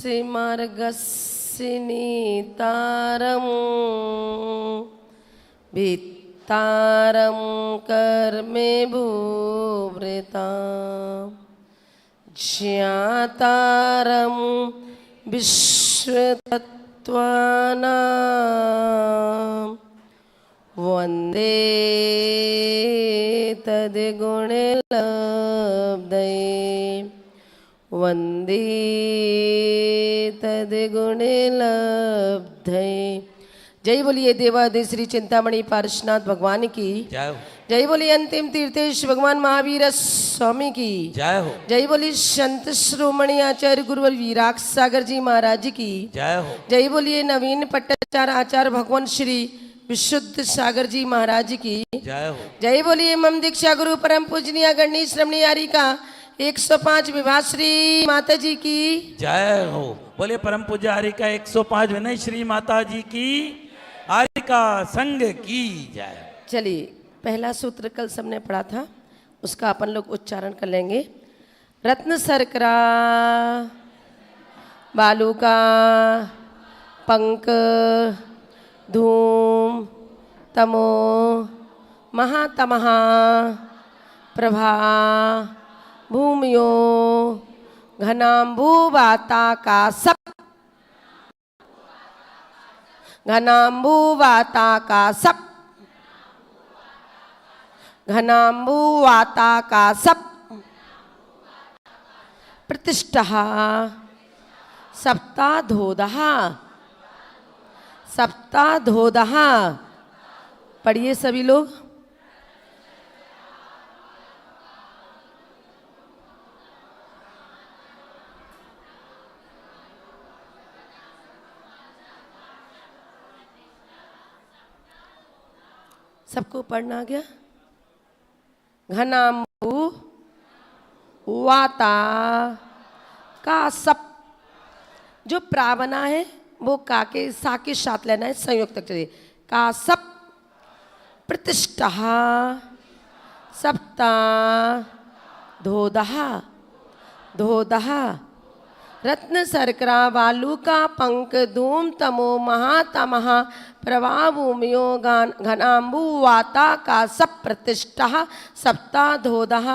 यस्य मार्गस्य नीतारं भित्तारं कर्मे भूवृतां ज्ञातारं विश्वतत्त्वानां वन्दे तद्गुणलब्धये वन्दे तद्गुणलब्धये। जय बोलिए देवादिदेव श्री चिंतामणि पार्श्वनाथ भगवान की जय हो। जय बोलिए अंतिम तीर्थेश भगवान महावीर स्वामी की जय हो। जय बोलिए संत श्रोमणी आचार्य गुरुवर वीराग सागर जी महाराज की जय हो। जय बोलिए नवीन पट्टाचार्य आचार्य भगवान श्री विशुद्ध सागर जी महाराज की जय हो। जय बोलिए मम दीक्षा गुरु परम पूजनीय गणनी श्रमणी आरी का 105 विभा श्री माता जी की जय हो। बोले परम पूज्य आरिका 105 विनय श्री माता जी की आरिका संघ की जय। चलिए पहला सूत्र कल सबने पढ़ा था, उसका अपन लोग उच्चारण कर लेंगे। रत्न शर्करा बालू का पंक धूम तमो महातमहा प्रभा भूमियो घनाम्बुवाताकाशक घनाम्बुवाताकाशक घनाम्बुवाताकाशक प्रतिष्ठः सप्ताधोदः सप्ताधोदः। पढ़िए सभी लोग। सबको पढ़ना आ गया। घनाम्बु वाता का सप, जो प्रा बना है वो का के सा के साथ लेना है, संयुक्त चलिए। का सप प्रतिष्ठा सप्ता धोदः धोदः रत्न शर्करा बालू का पंक धूम तमो महातमः प्रभा भूमियो घनाम्बु वाता का सप प्रतिष्ठा सप्ता धोदः।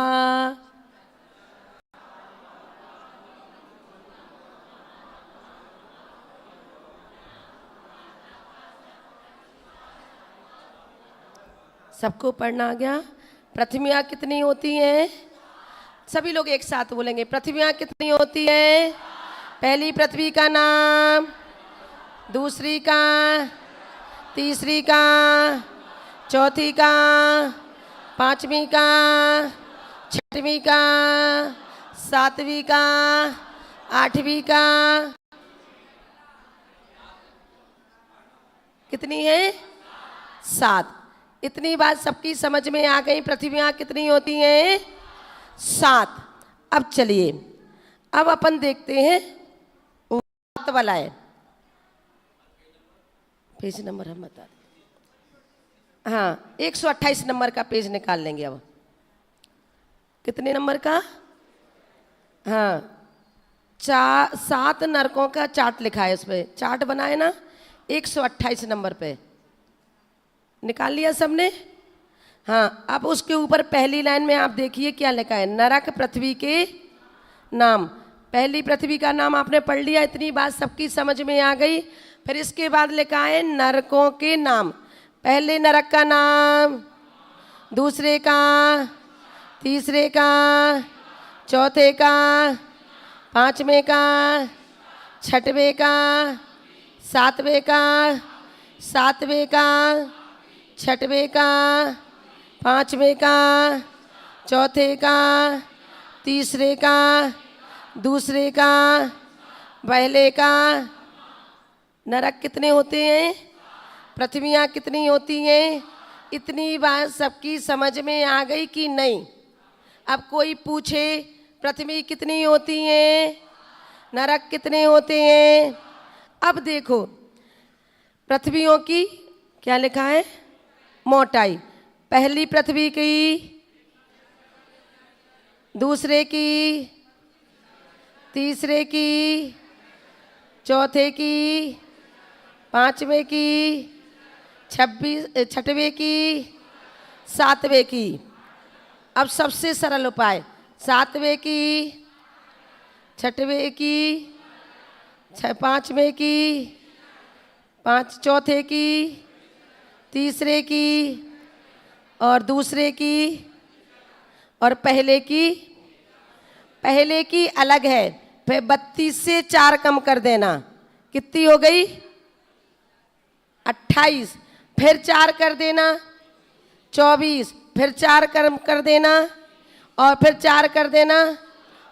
सबको पढ़ना आ गया। पृथ्वियाँ कितनी होती हैं? सभी लोग एक साथ बोलेंगे। पृथ्वियाँ कितनी होती हैं? पहली पृथ्वी का नाम, दूसरी का, तीसरी का, चौथी का, पांचवी का, छठवीं का, सातवीं का, आठवीं का। कितनी है? 7। इतनी बात सबकी समझ में आ गई। पृथ्वियाँ कितनी होती हैं? 7। अब चलिए, अब अपन देखते हैं वात वाला है। पेज नंबर हम बता दें। हाँ, 128 नंबर का पेज निकाल लेंगे। अब कितने नंबर का? हाँ, 7 नरकों का चार्ट लिखा है, उस पर चार्ट बना है ना। 128 नंबर पे निकाल लिया सबने? हाँ, अब उसके ऊपर पहली लाइन में आप देखिए क्या लिखा है। नरक पृथ्वी के नाम। पहली पृथ्वी का नाम आपने पढ़ लिया, इतनी बात सबकी समझ में आ गई। फिर इसके बाद लिखा है नरकों के नाम। पहले नरक का नाम, दूसरे का, तीसरे का, चौथे का, पांचवें का, छठवें का, सातवें का, सातवें का, छठवें का, पांचवें का, चौथे का, तीसरे का, दूसरे का, पहले का। नरक कितने होते हैं? पृथ्वियाँ कितनी होती हैं? इतनी बात सबकी समझ में आ गई कि नहीं? अब कोई पूछे पृथ्वी कितनी होती हैं, नरक कितने होते हैं? अब देखो पृथ्वियों की क्या लिखा है? मोटाई। पहली पृथ्वी की, दूसरे की, तीसरे की, चौथे की, पांचवें की, छठवें की, सातवें की। अब सबसे सरल उपाय, सातवें की, छठवें की, पांचवें की, चौथे की, तीसरे की और दूसरे की और पहले की। पहले की अलग है, फिर 32 से 4 कम कर देना, कितनी हो गई? 28। फिर 4 कर देना 24, फिर 4 कम कर देना और फिर 4 कर देना,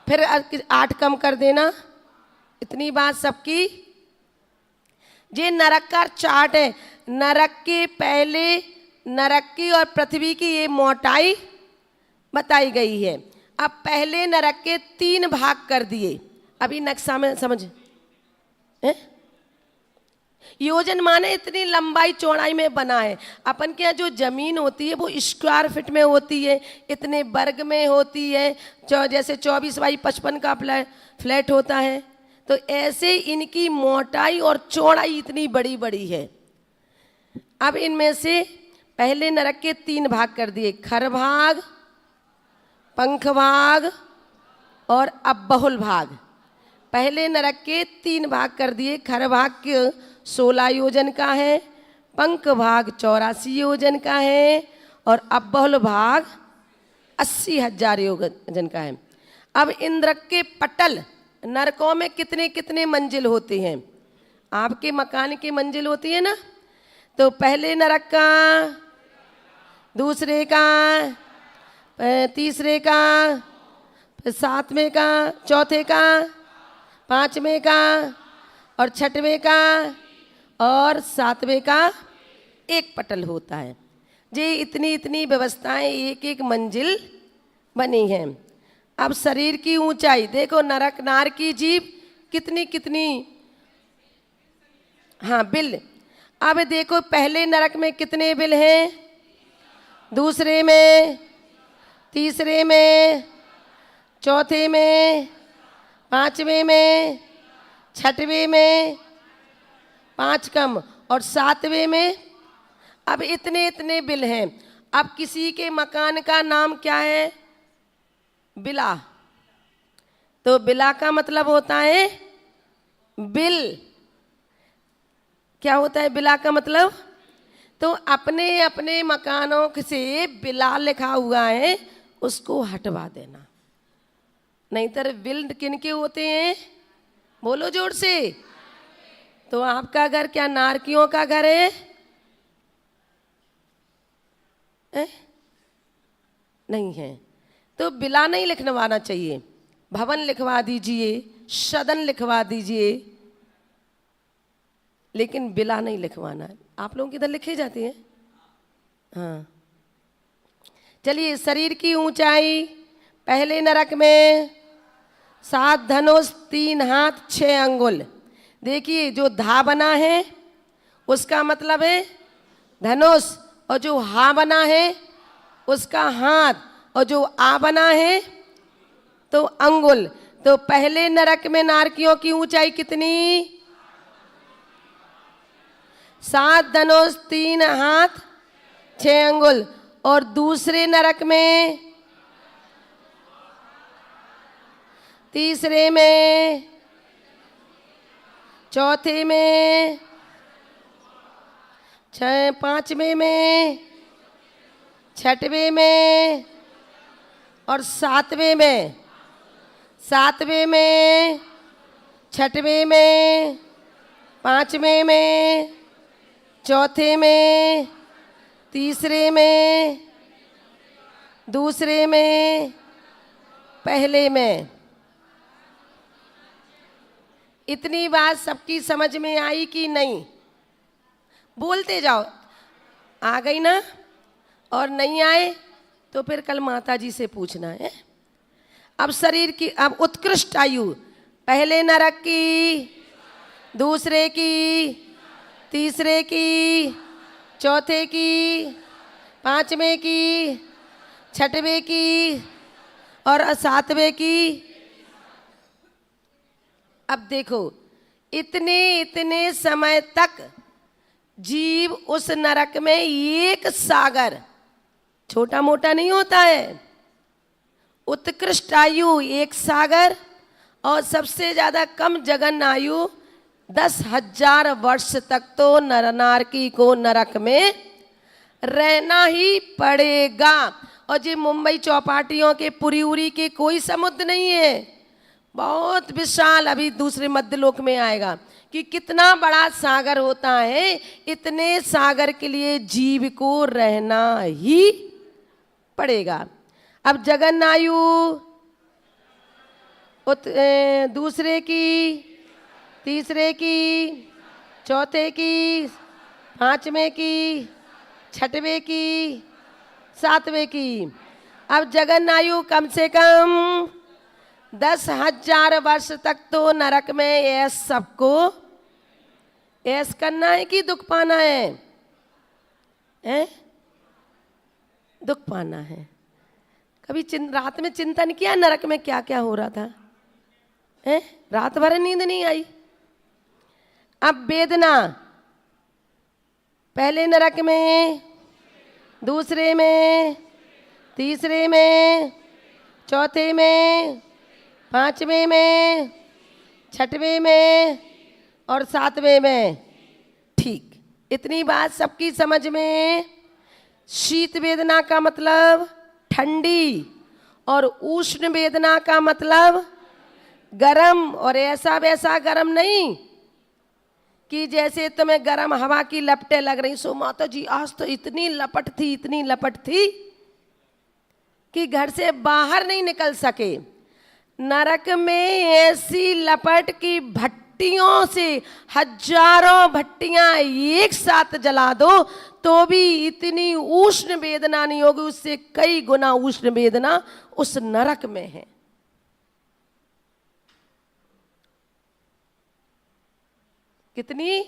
फिर 8 कम कर देना। इतनी बात सबकी। ये नरक का चार्ट है। नरक के पहले, नरक की और पृथ्वी की ये मोटाई बताई गई है। अब पहले नरक के 3 भाग कर दिए। अभी नक्शा में समझ है? योजन माने इतनी लंबाई चौड़ाई में बना है। अपन के यहाँ जो जमीन होती है वो स्क्वायर फीट में होती है, इतने वर्ग में होती है। जैसे 24 बाई 55 का फ्लैट होता है, तो ऐसे इनकी मोटाई और चौड़ाई इतनी बड़ी बड़ी है। अब इनमें से पहले नरक के 3 भाग कर दिए, खर भाग, पंख भाग और अबहुल भाग। पहले नरक के 3 भाग कर दिए। खर भाग के 16 योजन का है, पंख भाग 84 योजन का है और अबहुल भाग 80,000 योजन का है। अब इंद्र के पटल नरकों में कितने कितने मंजिल होते हैं? आपके मकान की मंजिल होती है ना, तो पहले नरक का, दूसरे का, तीसरे का, फिर 7वें का, चौथे का, 5वें का और 6वें का और 7वें का एक पटल होता है। ये इतनी इतनी व्यवस्थाएं एक एक मंजिल बनी हैं। अब शरीर की ऊंचाई देखो, नरक नार की जीभ कितनी कितनी, हाँ बिल। अब देखो पहले नरक में कितने बिल हैं, दूसरे में, तीसरे में, चौथे में, 5वें में, 6वें में 5 कम और 7वें में। अब इतने इतने बिल हैं। अब किसी के मकान का नाम क्या है? बिला। तो बिला का मतलब होता है बिल। क्या होता है बिला का मतलब? तो अपने अपने मकानों से बिला लिखा हुआ है उसको हटवा देना, नहीं तो बिल किन के होते हैं? बोलो जोर से। तो आपका घर क्या नारकियों का घर है? नहीं है, तो बिला नहीं लिखवाना चाहिए। भवन लिखवा दीजिए, सदन लिखवा दीजिए, लेकिन बिला नहीं लिखवाना है। आप लोगों की इधर लिखे जाते हैं? हाँ। चलिए, शरीर की ऊंचाई पहले नरक में 7 धनुष 3 हाथ 6 अंगुल। देखिए जो धा बना है उसका मतलब है धनुष, और जो हा बना है उसका हाथ, और जो आ बना है तो अंगुल। तो पहले नरक में नारकियों की ऊंचाई कितनी? 7 धनुष 3 हाथ 6 अंगुल। और दूसरे नरक में, तीसरे में, चौथे में, 5वें में, 6वें में और 7वें में। 7वें में, 6वें में, 5वें में, चौथे में, तीसरे में, दूसरे में, पहले में। इतनी बात सबकी समझ में आई कि नहीं? बोलते जाओ। आ गई ना? और नहीं आए तो फिर कल माता जी से पूछना है। अब शरीर की, अब उत्कृष्ट आयु पहले नरक की, दूसरे की, तीसरे की, चौथे की, 5वें की, 6वें की और 7वें की। अब देखो इतने इतने समय तक जीव उस नरक में एक सागर, छोटा मोटा नहीं होता है, उत्कृष्ट आयु एक सागर और सबसे ज्यादा कम जघन्य आयु 10,000 वर्ष तक तो नरनारकी को नरक में रहना ही पड़ेगा। और जी मुंबई चौपाटियों के पुरी उरी के कोई समुद्र नहीं है, बहुत विशाल, अभी दूसरे मध्यलोक में आएगा कि कितना बड़ा सागर होता है। इतने सागर के लिए जीव को रहना ही पड़ेगा। अब जघन्य आयु दूसरे की, तीसरे की, चौथे की, पांचवें की, छठवें की, सातवें की। अब जघन्य आयु कम से कम 10,000 वर्ष तक तो नरक में ऐस सबको ऐस करना है कि दुख पाना है, दुख पाना है। कभी रात में चिंतन किया नरक में क्या क्या हो रहा था? रात भर नींद नहीं आई। अब वेदना, पहले नरक में, दूसरे में, तीसरे में, चौथे में, पांचवें में, छठवें में और सातवें में। ठीक, इतनी बात सबकी समझ में। शीत वेदना का मतलब ठंडी और उष्ण वेदना का मतलब गरम, और ऐसा वैसा गरम नहीं कि जैसे तुम्हें गरम हवा की लपटें लग रही। सो माता जी आज तो इतनी लपट थी, इतनी लपट थी कि घर से बाहर नहीं निकल सके। नरक में ऐसी लपट की भट्टियों से हजारों भट्टियां एक साथ जला दो तो भी इतनी उष्ण वेदना नहीं होगी, उससे कई गुना उष्ण वेदना उस नरक में है। कितनी?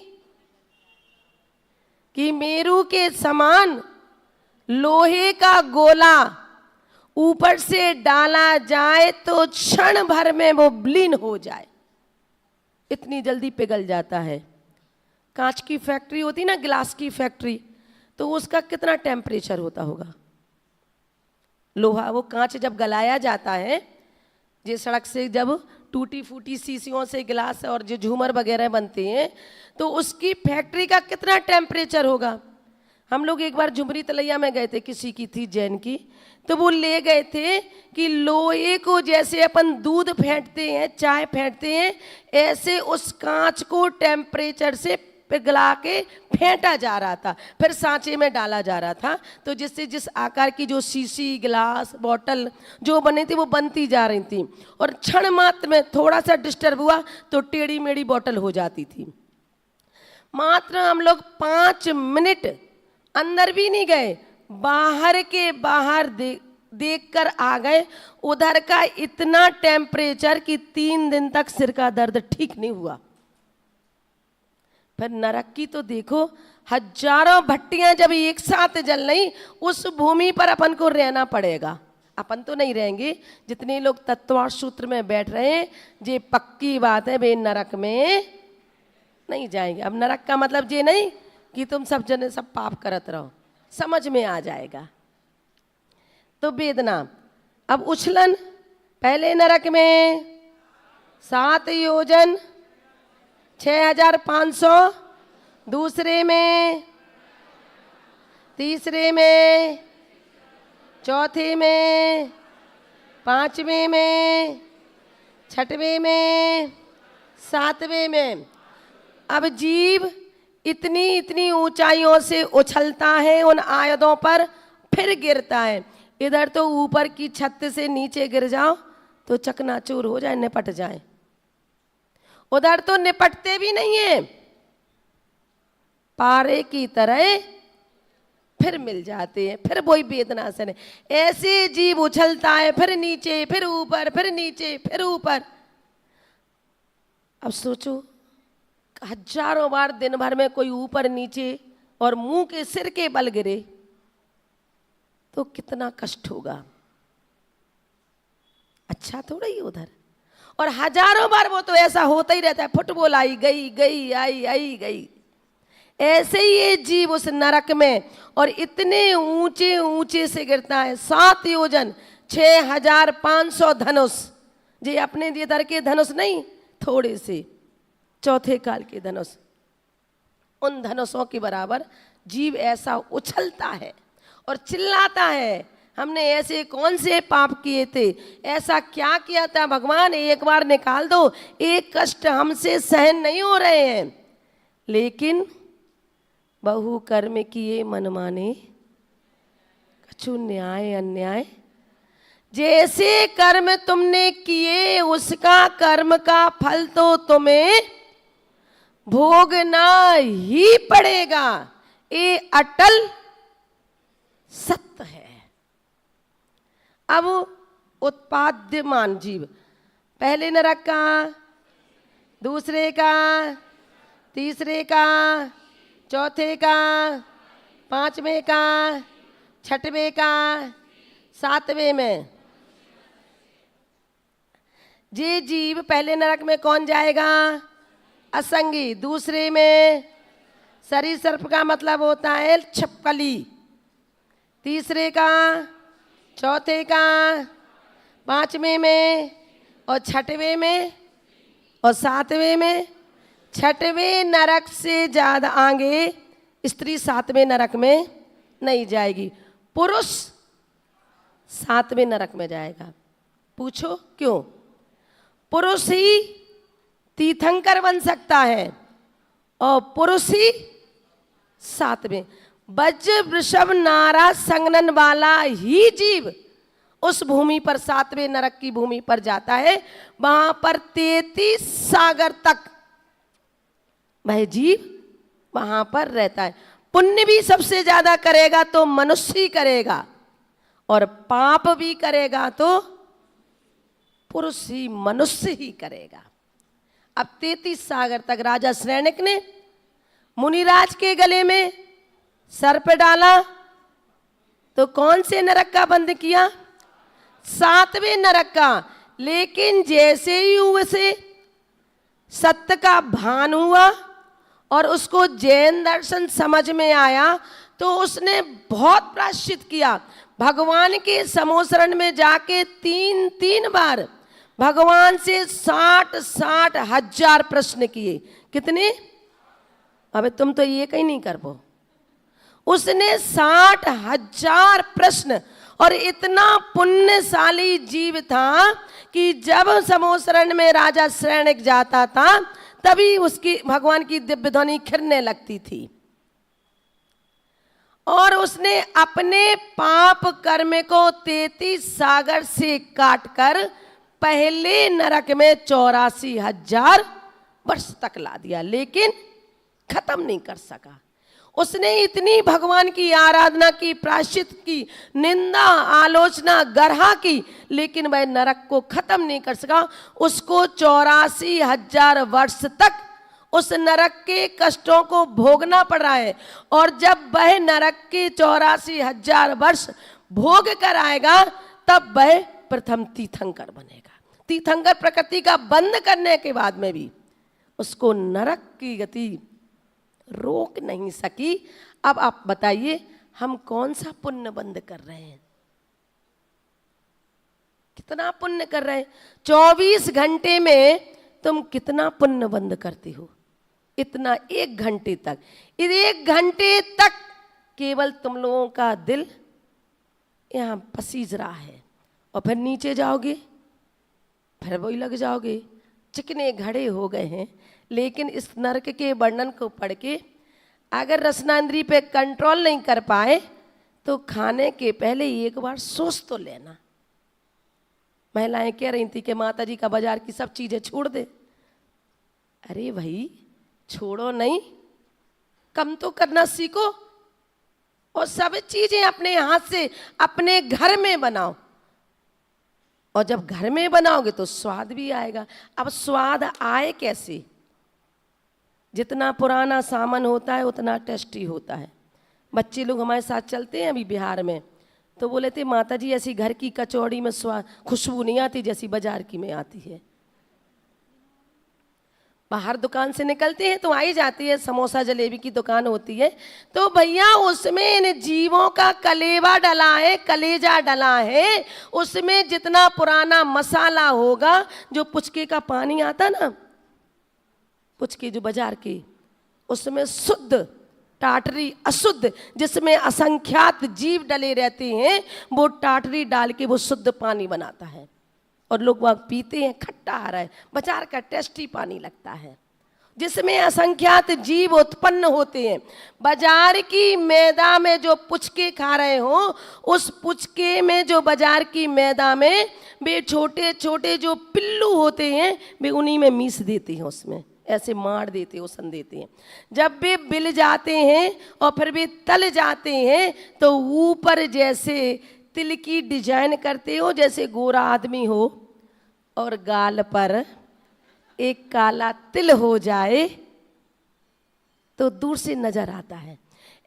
कि मेरू के समान लोहे का गोला ऊपर से डाला जाए तो क्षण भर में वो विलीन हो जाए, इतनी जल्दी पिघल जाता है। कांच की फैक्ट्री होती ना, ग्लास की फैक्ट्री, तो उसका कितना टेम्परेचर होता होगा? लोहा, वो कांच जब गलाया जाता है, जिस सड़क से जब टूटी फूटी शीशियों से गिलास और जो झूमर वगैरह बनते हैं, तो उसकी फैक्ट्री का कितना टेम्परेचर होगा? हम लोग एक बार झुमरी तलैया में गए थे, किसी की थी जैन की, तो वो ले गए थे कि लोहे को जैसे अपन दूध फेंटते हैं, चाय फेंटते हैं, ऐसे उस कांच को टेम्परेचर से पिघला के फेंटा जा रहा था, फिर सांचे में डाला जा रहा था, तो जिससे जिस आकार की जो शीशी, गिलास, बोतल जो बनी थी वो बनती जा रही थी, और क्षण मात्र में थोड़ा सा डिस्टर्ब हुआ तो टेढ़ी मेढ़ी बोतल हो जाती थी। मात्र हम लोग 5 मिनट अंदर भी नहीं गए, बाहर के बाहर देख कर आ गए। उधर का इतना टेम्परेचर कि 3 दिन तक सिर का दर्द ठीक नहीं हुआ। फिर नरक की तो देखो, हजारों भट्टियां जब एक साथ जल रही, उस भूमि पर अपन को रहना पड़ेगा। अपन तो नहीं रहेंगे, जितने लोग तत्वार्थ सूत्र में बैठ रहे हैं, ये पक्की बात है, वे नरक में नहीं जाएंगे। अब नरक का मतलब ये नहीं कि तुम सब जने सब पाप करत रहो, समझ में आ जाएगा। तो वेदना। अब उछलन, पहले नरक में 7 योजन 6,500, दूसरे में, तीसरे में, चौथे में, पांचवें में, छठवें में, सातवें में। अब जीव इतनी इतनी ऊंचाइयों से उछलता है उन आयतों पर, फिर गिरता है। इधर तो ऊपर की छत से नीचे गिर जाओ तो चकनाचूर हो जाए, निपट जाए। उधर तो निपटते भी नहीं है, पारे की तरह फिर मिल जाते हैं, फिर वही वेदना से नहीं। ऐसे जीव उछलता है, फिर नीचे, फिर ऊपर, फिर नीचे, फिर ऊपर। अब सोचो, हजारों बार दिन भर में कोई ऊपर नीचे और मुंह के सिर के बल गिरे तो कितना कष्ट होगा। अच्छा थोड़ा ही उधर, और हजारों बार वो तो ऐसा होता ही रहता है, फुटबॉल आई गई गई आई गई। ऐसे ही ये जीव उस नरक में, और इतने ऊंचे ऊंचे से गिरता है, 7 योजन 6500 धनुष। जी अपने दिए दर के धनुष नहीं, थोड़े से चौथे काल के धनुष, उन धनुषों के बराबर जीव ऐसा उछलता है और चिल्लाता है, हमने ऐसे कौन से पाप किए थे, ऐसा क्या किया था भगवान, एक बार निकाल दो, एक कष्ट हमसे सहन नहीं हो रहे हैं। लेकिन बहु कर्म किए मन माने, कछु न्याय अन्याय। जैसे कर्म तुमने किए उसका कर्म का फल तो तुम्हें भोगना ही पड़ेगा, ये अटल सत्य है। अब उत्पाद्यमान जीव, पहले नरक का, दूसरे का, तीसरे का, चौथे का, पांचवें का, छठवें का, सातवें में। ये जीव पहले नरक में कौन जाएगा? असंगी। दूसरे में शरीर सर्प का मतलब होता है छपकली। तीसरे का, चौथे का, पांचवें में, और छठवें में, और सातवें में। छठवें नरक से ज्यादा आगे स्त्री 7वें नरक में नहीं जाएगी, पुरुष 7वें नरक में जाएगा। पूछो क्यों? पुरुष ही तीर्थंकर बन सकता है और पुरुष ही 7वें। वज्र वृषभ नारा संगनन वाला ही जीव उस भूमि पर 7वें नरक की भूमि पर जाता है, वहां पर 33 सागर तक वह जीव वहां पर रहता है। पुण्य भी सबसे ज्यादा करेगा तो मनुष्य ही करेगा, और पाप भी करेगा तो पुरुष ही, मनुष्य ही करेगा। अब 33 सागर तक राजा श्रेणिक ने मुनिराज के गले में सर्प डाला तो कौन से नरक का बंद किया? 7वें नरक का। लेकिन जैसे ही उसे सत्य का भान हुआ और उसको जैन दर्शन समझ में आया तो उसने बहुत प्रायश्चित किया। भगवान के समोसरण में जाके 3 बार भगवान से 60 हजार प्रश्न किए। कितने? अबे तुम तो ये कहीं नहीं कर पाओ। उसने 60 हजार प्रश्न, और इतना पुण्यशाली जीव था कि जब समोसरण में राजा श्रेणिक जाता था तभी उसकी भगवान की दिव्य ध्वनि खिरने लगती थी। और उसने अपने पाप कर्म को 33 सागर से काटकर पहले नरक में 84,000 वर्ष तक ला दिया, लेकिन खत्म नहीं कर सका। उसने इतनी भगवान की आराधना की, प्रायश्चित की, निंदा आलोचना गरहा की, लेकिन वह नरक को खत्म नहीं कर सका। उसको 84,000 वर्ष तक उस नरक के कष्टों को भोगना पड़ रहा है। और जब वह नरक के 84,000 वर्ष भोग कर आएगा तब वह प्रथम तीर्थंकर बनेगा। तीर्थंकर प्रकृति का बंद करने के बाद में भी उसको नरक की गति रोक नहीं सकी। अब आप बताइए हम कौन सा पुण्य बंद कर रहे हैं? कितना पुण्य कर रहे हैं? 24 घंटे में तुम कितना पुण्य बंद करते हो? इतना 1 घंटे तक। 1 घंटे तक केवल तुम लोगों का दिल यहाँ पसीज रहा है, और फिर नीचे जाओगे फिर वही लग जाओगे। चिकने घड़े हो गए हैं। लेकिन इस नरक के वर्णन को पढ़ के अगर रसनांद्री पे कंट्रोल नहीं कर पाए तो खाने के पहले एक बार सोच तो लेना। महिलाएं कह रही थी कि माताजी का बाजार की सब चीजें छोड़ दे। अरे भाई छोड़ो नहीं, कम तो करना सीखो, और सब चीजें अपने हाथ से अपने घर में बनाओ। और जब घर में बनाओगे तो स्वाद भी आएगा। अब स्वाद आए कैसे? जितना पुराना सामान होता है उतना टेस्टी होता है। बच्चे लोग हमारे साथ चलते हैं अभी बिहार में, तो बोले थे माता जी ऐसी घर की कचौड़ी में स्वाद खुशबू नहीं आती जैसी बाजार की में आती है। बाहर दुकान से निकलते हैं तो आई जाती है, समोसा जलेबी की दुकान होती है, तो भैया उसमें इन जीवों का कलेवा डला है, कलेजा डला है। उसमें जितना पुराना मसाला होगा, जो पुचके का पानी आता ना, पुचके जो बाजार की, उसमें शुद्ध टाटरी अशुद्ध, जिसमें असंख्यात जीव डले रहते हैं, वो टाटरी डाल के वो शुद्ध पानी बनाता है और लोग वहाँ पीते हैं, खट्टा आ रहा है, बाजार का टेस्टी पानी लगता है, जिसमें असंख्यात जीव उत्पन्न होते हैं। बाजार की मैदा में जो पुचके खा रहे हो, उस पुचके में जो बाजार की मैदा में वे छोटे छोटे जो पिल्लू होते हैं, वे उन्हीं में मीस देते हैं, उसमें ऐसे मार देते हैं, उसन देते हैं। जब वे बिल जाते हैं और फिर वे तल जाते हैं, तो ऊपर जैसे तिल की डिजाइन करते हो, जैसे गोरा आदमी हो और गाल पर एक काला तिल हो जाए तो दूर से नजर आता है।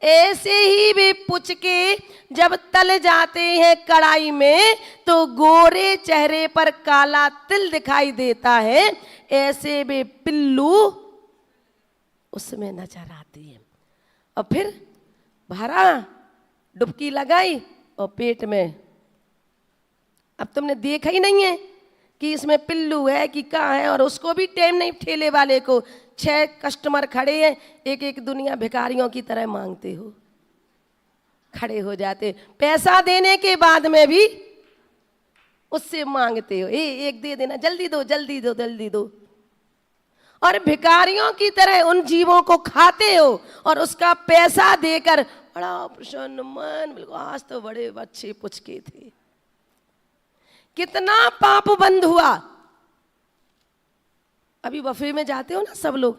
ऐसे ही वे पुचके जब तल जाते हैं कढ़ाई में, तो गोरे चेहरे पर काला तिल दिखाई देता है, ऐसे वे पिल्लू उसमें नजर आती है। और फिर भरा, डुबकी लगाई और पेट में, अब तुमने देखा ही नहीं है कि इसमें पिल्लू है कि कहाँ है, और उसको भी टाइम नहीं, ठेले वाले को 6 कस्टमर खड़े हैं, एक एक दुनिया भिखारियों की तरह मांगते हो, खड़े हो जाते, पैसा देने के बाद में भी उससे मांगते हो, एक दे देना, जल्दी दो जल्दी दो जल्दी दो, और भिखारियों की तरह उन जीवों को खाते हो और उसका पैसा देकर बड़ा प्रसन्न मन, बिल्कुल आज तो बड़े अच्छे पुचके थे। कितना पाप बंद हुआ। अभी बफे में जाते हो ना सब लोग,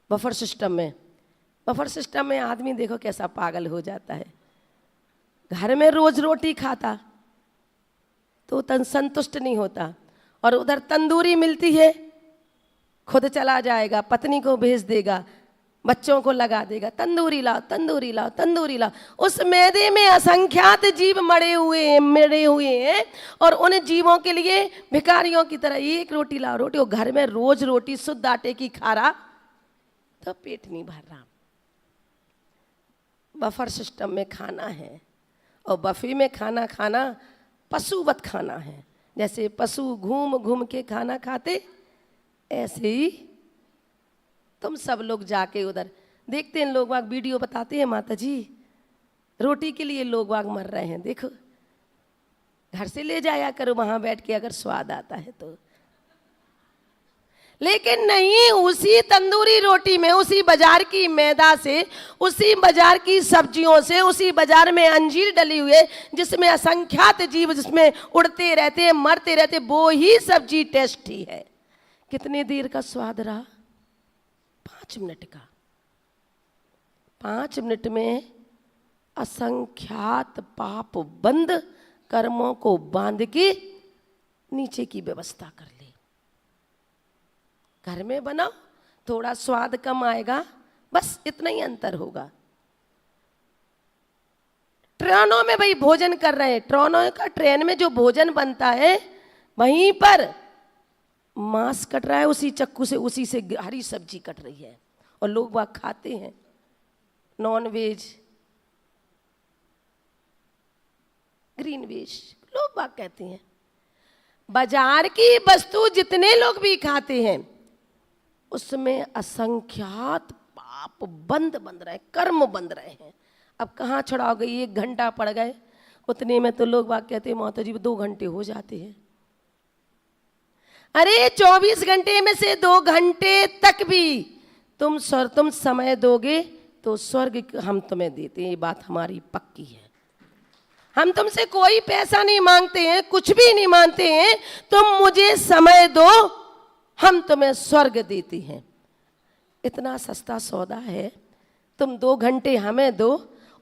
बफर सिस्टम में, बफर सिस्टम में आदमी देखो कैसा पागल हो जाता है। घर में रोज रोटी खाता तो तन संतुष्ट नहीं होता, और उधर तंदूरी मिलती है, खुद चला जाएगा, पत्नी को भेज देगा, बच्चों को लगा देगा, तंदूरी लाओ तंदूरी लाओ तंदूरी लाओ। उस मैदे में असंख्यात जीव मरे हुए हैं, और उन जीवों के लिए भिखारियों की तरह एक रोटी लाओ रोटी, और घर में रोज रोटी शुद्ध आटे की खा रहा तो पेट नहीं भर रहा। बफर सिस्टम में खाना है, और बफे में खाना खाना पशुवत खाना है, जैसे पशु घूम घूम के खाना खाते, ऐसे ही तुम सब लोग जाके उधर देखते हैं, लोग वाग वीडियो बताते हैं, माता जी रोटी के लिए लोग वाग मर रहे हैं, देखो घर से ले जाया करो वहां बैठ के, अगर स्वाद आता है तो। लेकिन नहीं, उसी तंदूरी रोटी में, उसी बाजार की मैदा से, उसी बाजार की सब्जियों से, उसी बाजार में अंजीर डली हुई है, जिसमें असंख्यात जीव जिसमें उड़ते रहते हैं, मरते रहते, वो ही सब्जी टेस्टी है। कितनी देर का स्वाद रहा? 5 मिनट का। 5 मिनट में असंख्यात पाप बंद कर्मों को बांध के नीचे की व्यवस्था कर ले। घर में बनाओ, थोड़ा स्वाद कम आएगा, बस इतना ही अंतर होगा। ट्रेनों में भाई भोजन कर रहे हैं, ट्रेनों का ट्रेन में जो भोजन बनता है, वहीं पर मांस कट रहा है, उसी चक्कू से, उसी से हरी सब्जी कट रही है, और लोग वह खाते हैं नॉन वेज, ग्रीन वेज, लोग वह कहते हैं। बाजार की वस्तु जितने लोग भी खाते हैं, उसमें असंख्यात पाप बंद रहे, कर्म बंद रहे हैं। अब कहाँ छुड़ाओगे? 1 घंटा पड़ गए, उतने में तो लोग बात कहते हैं माता जी 2 घंटे हो जाते हैं। अरे 24 घंटे में से 2 घंटे तक भी तुम समय दोगे तो स्वर्ग हम तुम्हें देते हैं, ये बात हमारी पक्की है। हम तुमसे कोई पैसा नहीं मांगते हैं, कुछ भी नहीं मांगते हैं, तुम मुझे समय दो, हम तुम्हें स्वर्ग देते हैं। इतना सस्ता सौदा है, तुम 2 घंटे हमें दो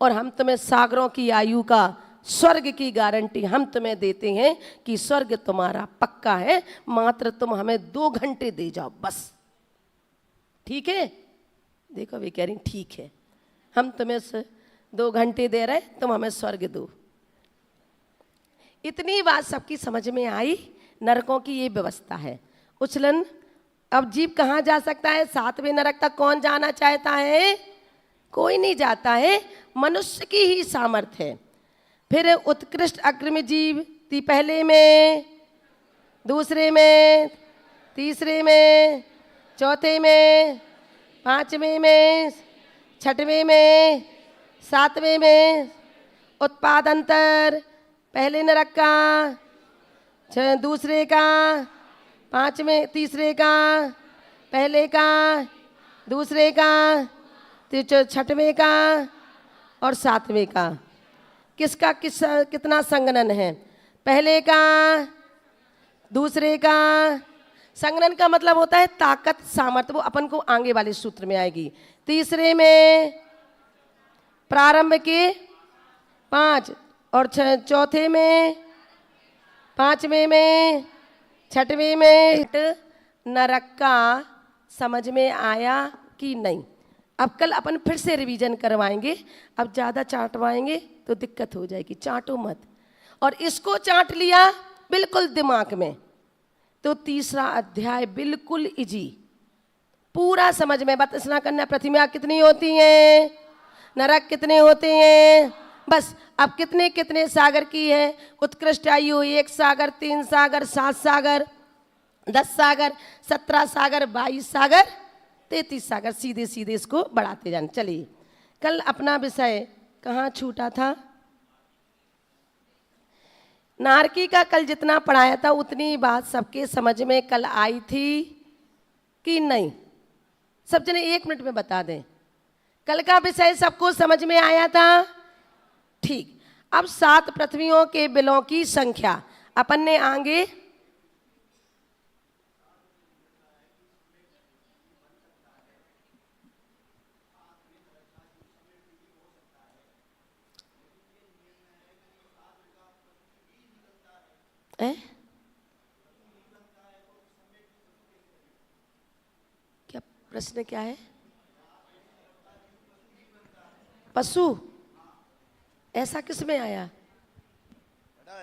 और हम तुम्हें सागरों की आयु का, स्वर्ग की गारंटी हम तुम्हें देते हैं कि स्वर्ग तुम्हारा पक्का है, मात्र तुम हमें 2 घंटे दे जाओ बस। ठीक है? देखो वे कह रही ठीक है, हम तुम्हें 2 घंटे दे रहे, तुम हमें स्वर्ग दो। इतनी बात सबकी समझ में आई। नरकों की ये व्यवस्था है। उछलन अब जीव कहाँ जा सकता है? सातवें नरक तक कौन जाना चाहता है? कोई नहीं जाता है, मनुष्य की ही सामर्थ्य है। फिर उत्कृष्ट अग्रिम जीव पहले में, दूसरे में, तीसरे में, चौथे में, पांचवें में, छठवें में, सातवें में। उत्पादंतर पहले नरक का, दूसरे का, पांचवें, तीसरे का, पहले का, दूसरे का, छठवें का और सातवें का। किसका कितना संगनन है? पहले का, दूसरे का। संगनन का मतलब होता है ताकत, सामर्थ्य, वो अपन को आगे वाले सूत्र में आएगी। तीसरे में प्रारंभ के 5 और चौथे में, पांचवें में, छठवें में। नरक का समझ में आया कि नहीं? अब कल अपन फिर से रिवीजन करवाएंगे। अब ज़्यादा चाटवाएंगे तो दिक्कत हो जाएगी, चाटो मत। और इसको चाट लिया बिल्कुल दिमाग में तो तीसरा अध्याय बिल्कुल इजी, पूरा समझ में। बस स्नान करना, प्रतिमा कितनी होती हैं, नरक कितने होते हैं, बस। अब कितने कितने सागर की है? उत्कृष्ट आयु 1 सागर, 3 सागर, 7 सागर, 10 सागर, 17 सागर, 22 सागर, 33 सागर। सीधे सीधे इसको बढ़ाते जाना। चलिए, कल अपना विषय कहाँ छूटा था? नारकी का कल जितना पढ़ाया था उतनी बात सबके समझ में कल आई थी कि नहीं? सब जने 1 मिनट में बता दें। कल का विषय सबको समझ में आया था? ठीक। अब 7 पृथ्वियों के बिलों की संख्या अपन ने आगे क्या प्रश्न क्या है? पशु ऐसा किस में आया?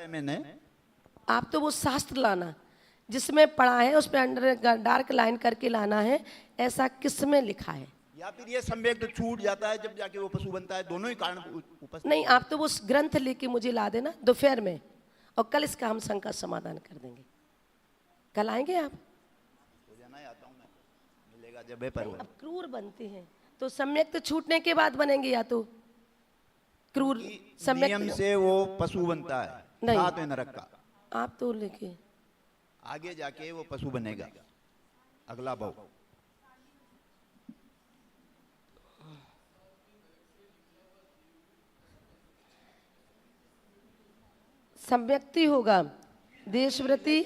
मैंने आप तो वो शास्त्र लाना जिसमें पढ़ा है, उस पर अंडर डार्क लाइन करके लाना है। ऐसा किस में लिखा है? या फिर ये सम्यक तो छूट जाता है जब जाके वो पशु बनता है, दोनों ही कारण उपस्थित। नहीं, आप तो वो ग्रंथ लेके मुझे ला देना दोपहर में, और कल इसका हम शंका समाधान कर देंगे। कल आएंगे आप? हो जाना, आता हूं मैं, मिलेगा जब है। पर अब क्रूर बनते हैं तो सम्यक तो छूटने के बाद बनेंगे, या तो क्रूर सम्यक नियम से वो पशु बनता है। नहीं। 7वें नरक का आप तो लेके आगे जाके वो पशु बनेगा, अगला भाव। सम्यक्ति होगा, देशव्रति।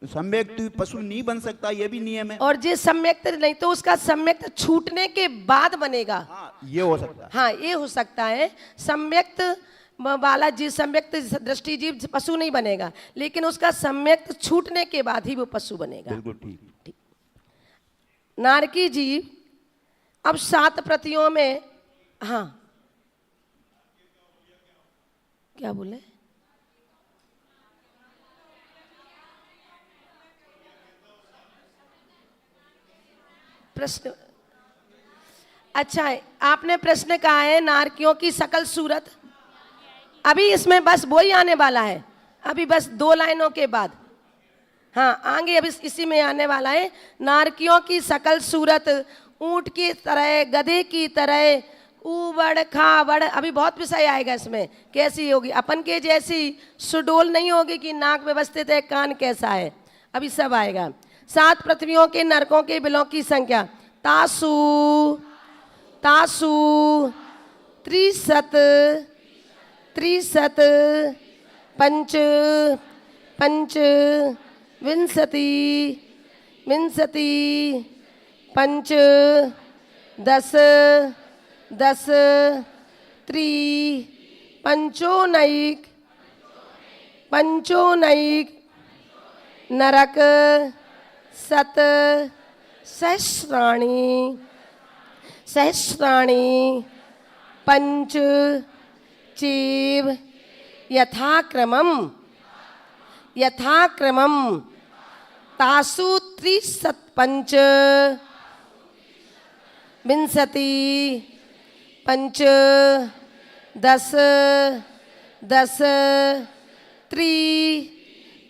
सम्यक तो पशु नहीं बन सकता, ये भी नियम है। और जे सम्यक्त नहीं तो उसका सम्यक्त छूटने के बाद बनेगा। हाँ, ये हो सकता है। हाँ, ये हो सकता है। सम्यक्त वाला जीव, सम्यक्त दृष्टि जीव पशु नहीं बनेगा, लेकिन उसका सम्यक्त छूटने के बाद ही वो पशु बनेगा। बिल्कुल ठीक। नारकी जीव अब 7 प्रतियों में, हाँ क्या बोले? प्रश्न, अच्छा है, आपने प्रश्न कहा है नारकियों की सकल सूरत। अभी इसमें बस वही आने वाला है, अभी बस 2 लाइनों के बाद। हाँ, आगे अभी इसी में आने वाला है। नारकियों की सकल सूरत ऊंट की तरह, गधे की तरह, ऊबड़ खाबड़। अभी बहुत विषय आएगा इसमें, कैसी होगी? अपन के जैसी सुडोल नहीं होगी कि नाक व्यवस्थित है, कान कैसा है, अभी सब आएगा। 7 पृथ्वियों के नरकों के बिलों की संख्या तासु तासु त्रिशत त्रिशत पंच पंच विंशति विंशति पंच 10 10 त्रि पंचोनैक पंचोनैक नरक 7 सहस्राणि सहस्राणि पंच चेव यथाक्रमम यथाक्रमम तासु त्रिशत पंच विंशति पंच दस दश त्रि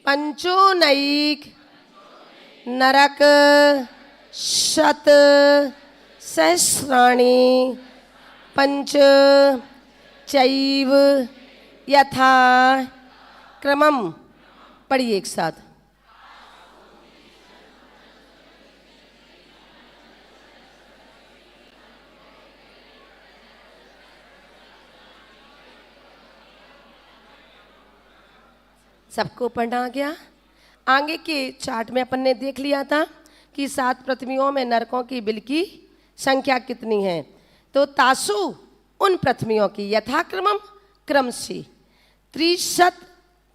पंचोनैक नरक शत सहस्राणि पंच चैव यथा क्रमम। पढ़िए एक साथ। सबको पढ़ना आ गया। आगे के चार्ट में अपन ने देख लिया था कि 7 पृथ्वियों में नरकों की बिल की संख्या कितनी है। तो तासु उन पृथ्वियों की यथाक्रमम क्रम से 30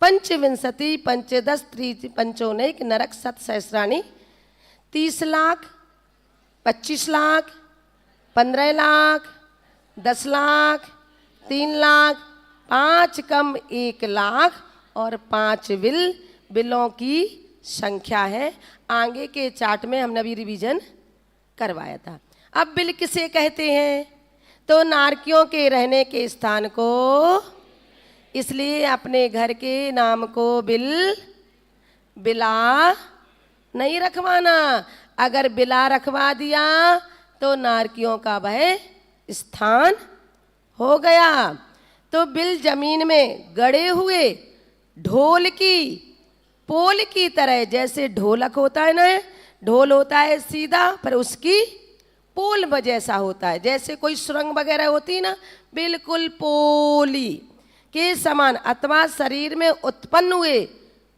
पंचविंशति पंचदश त्रि पंचोनैक नरक शत सहस्राणि 30 लाख 25 लाख 15 लाख 10 लाख 3 लाख 5 कम 1 लाख और 5 बिलों की संख्या है। आगे के चार्ट में हमने अभी रिवीजन करवाया था। अब बिल किसे कहते हैं? तो नारकियों के रहने के स्थान को, इसलिए अपने घर के नाम को बिला नहीं रखवाना। अगर बिला रखवा दिया तो नारकियों का वह स्थान हो गया। तो बिल जमीन में गड़े हुए ढोल की पोल की तरह, जैसे ढोलक होता है ना, ढोल होता है सीधा पर उसकी पोल जैसा होता है, जैसे कोई सुरंग वगैरह होती है ना, बिल्कुल पोली के समान, अथवा शरीर में उत्पन्न हुए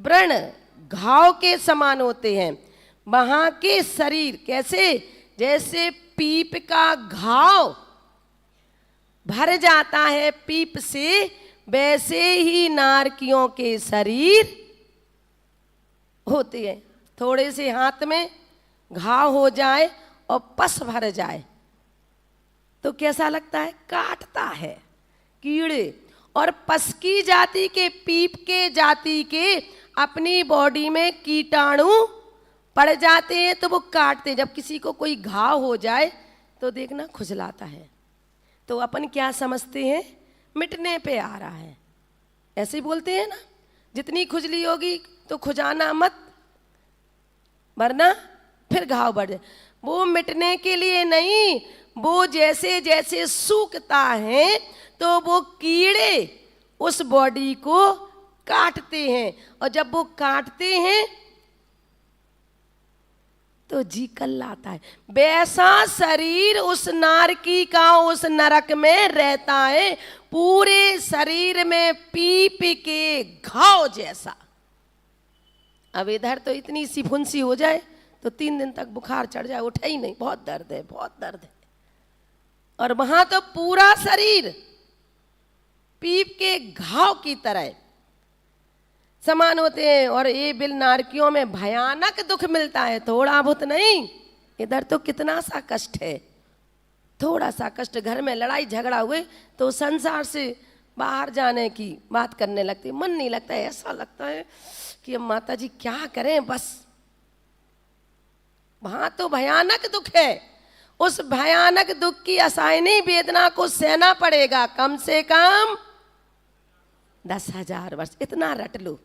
व्रण घाव के समान होते हैं। वहां के शरीर कैसे, जैसे पीप का घाव भर जाता है पीप से, वैसे ही नारकियों के शरीर होते हैं। थोड़े से हाथ में घाव हो जाए और पस भर जाए तो कैसा लगता है? काटता है, कीड़े। और पस की जाति के, पीप के जाति के अपनी बॉडी में कीटाणु पड़ जाते हैं तो वो काटते हैं। जब किसी को कोई घाव हो जाए तो देखना खुजलाता है, तो अपन क्या समझते हैं? मिटने पे आ रहा है, ऐसे ही बोलते हैं ना। जितनी खुजली होगी तो खुजाना मत, वरना फिर घाव बढ़ जाए। वो मिटने के लिए नहीं, वो जैसे जैसे सूखता है तो वो कीड़े उस बॉडी को काटते हैं, और जब वो काटते हैं तो जी कल्लाता है। वैसा शरीर उस नारकी का उस नरक में रहता है, पूरे शरीर में पीप के घाव जैसा। अब इधर तो इतनी सी फुंसी हो जाए तो 3 दिन तक बुखार चढ़ जाए, उठे ही नहीं, बहुत दर्द है, बहुत दर्द है। और वहां तो पूरा शरीर पीप के घाव की तरह समान होते हैं। और ये बिल नारकियों में भयानक दुख मिलता है, थोड़ा बहुत नहीं। इधर तो कितना सा कष्ट है, थोड़ा सा कष्ट। घर में लड़ाई झगड़ा हुए तो संसार से बाहर जाने की बात करने लगती, मन नहीं लगता है। ऐसा लगता है कि अब माता जी क्या करें, बस। वहां तो भयानक दुख है। उस भयानक दुख की असहनीय वेदना को सहना पड़ेगा कम से कम 10,000 वर्ष। इतना रट लो,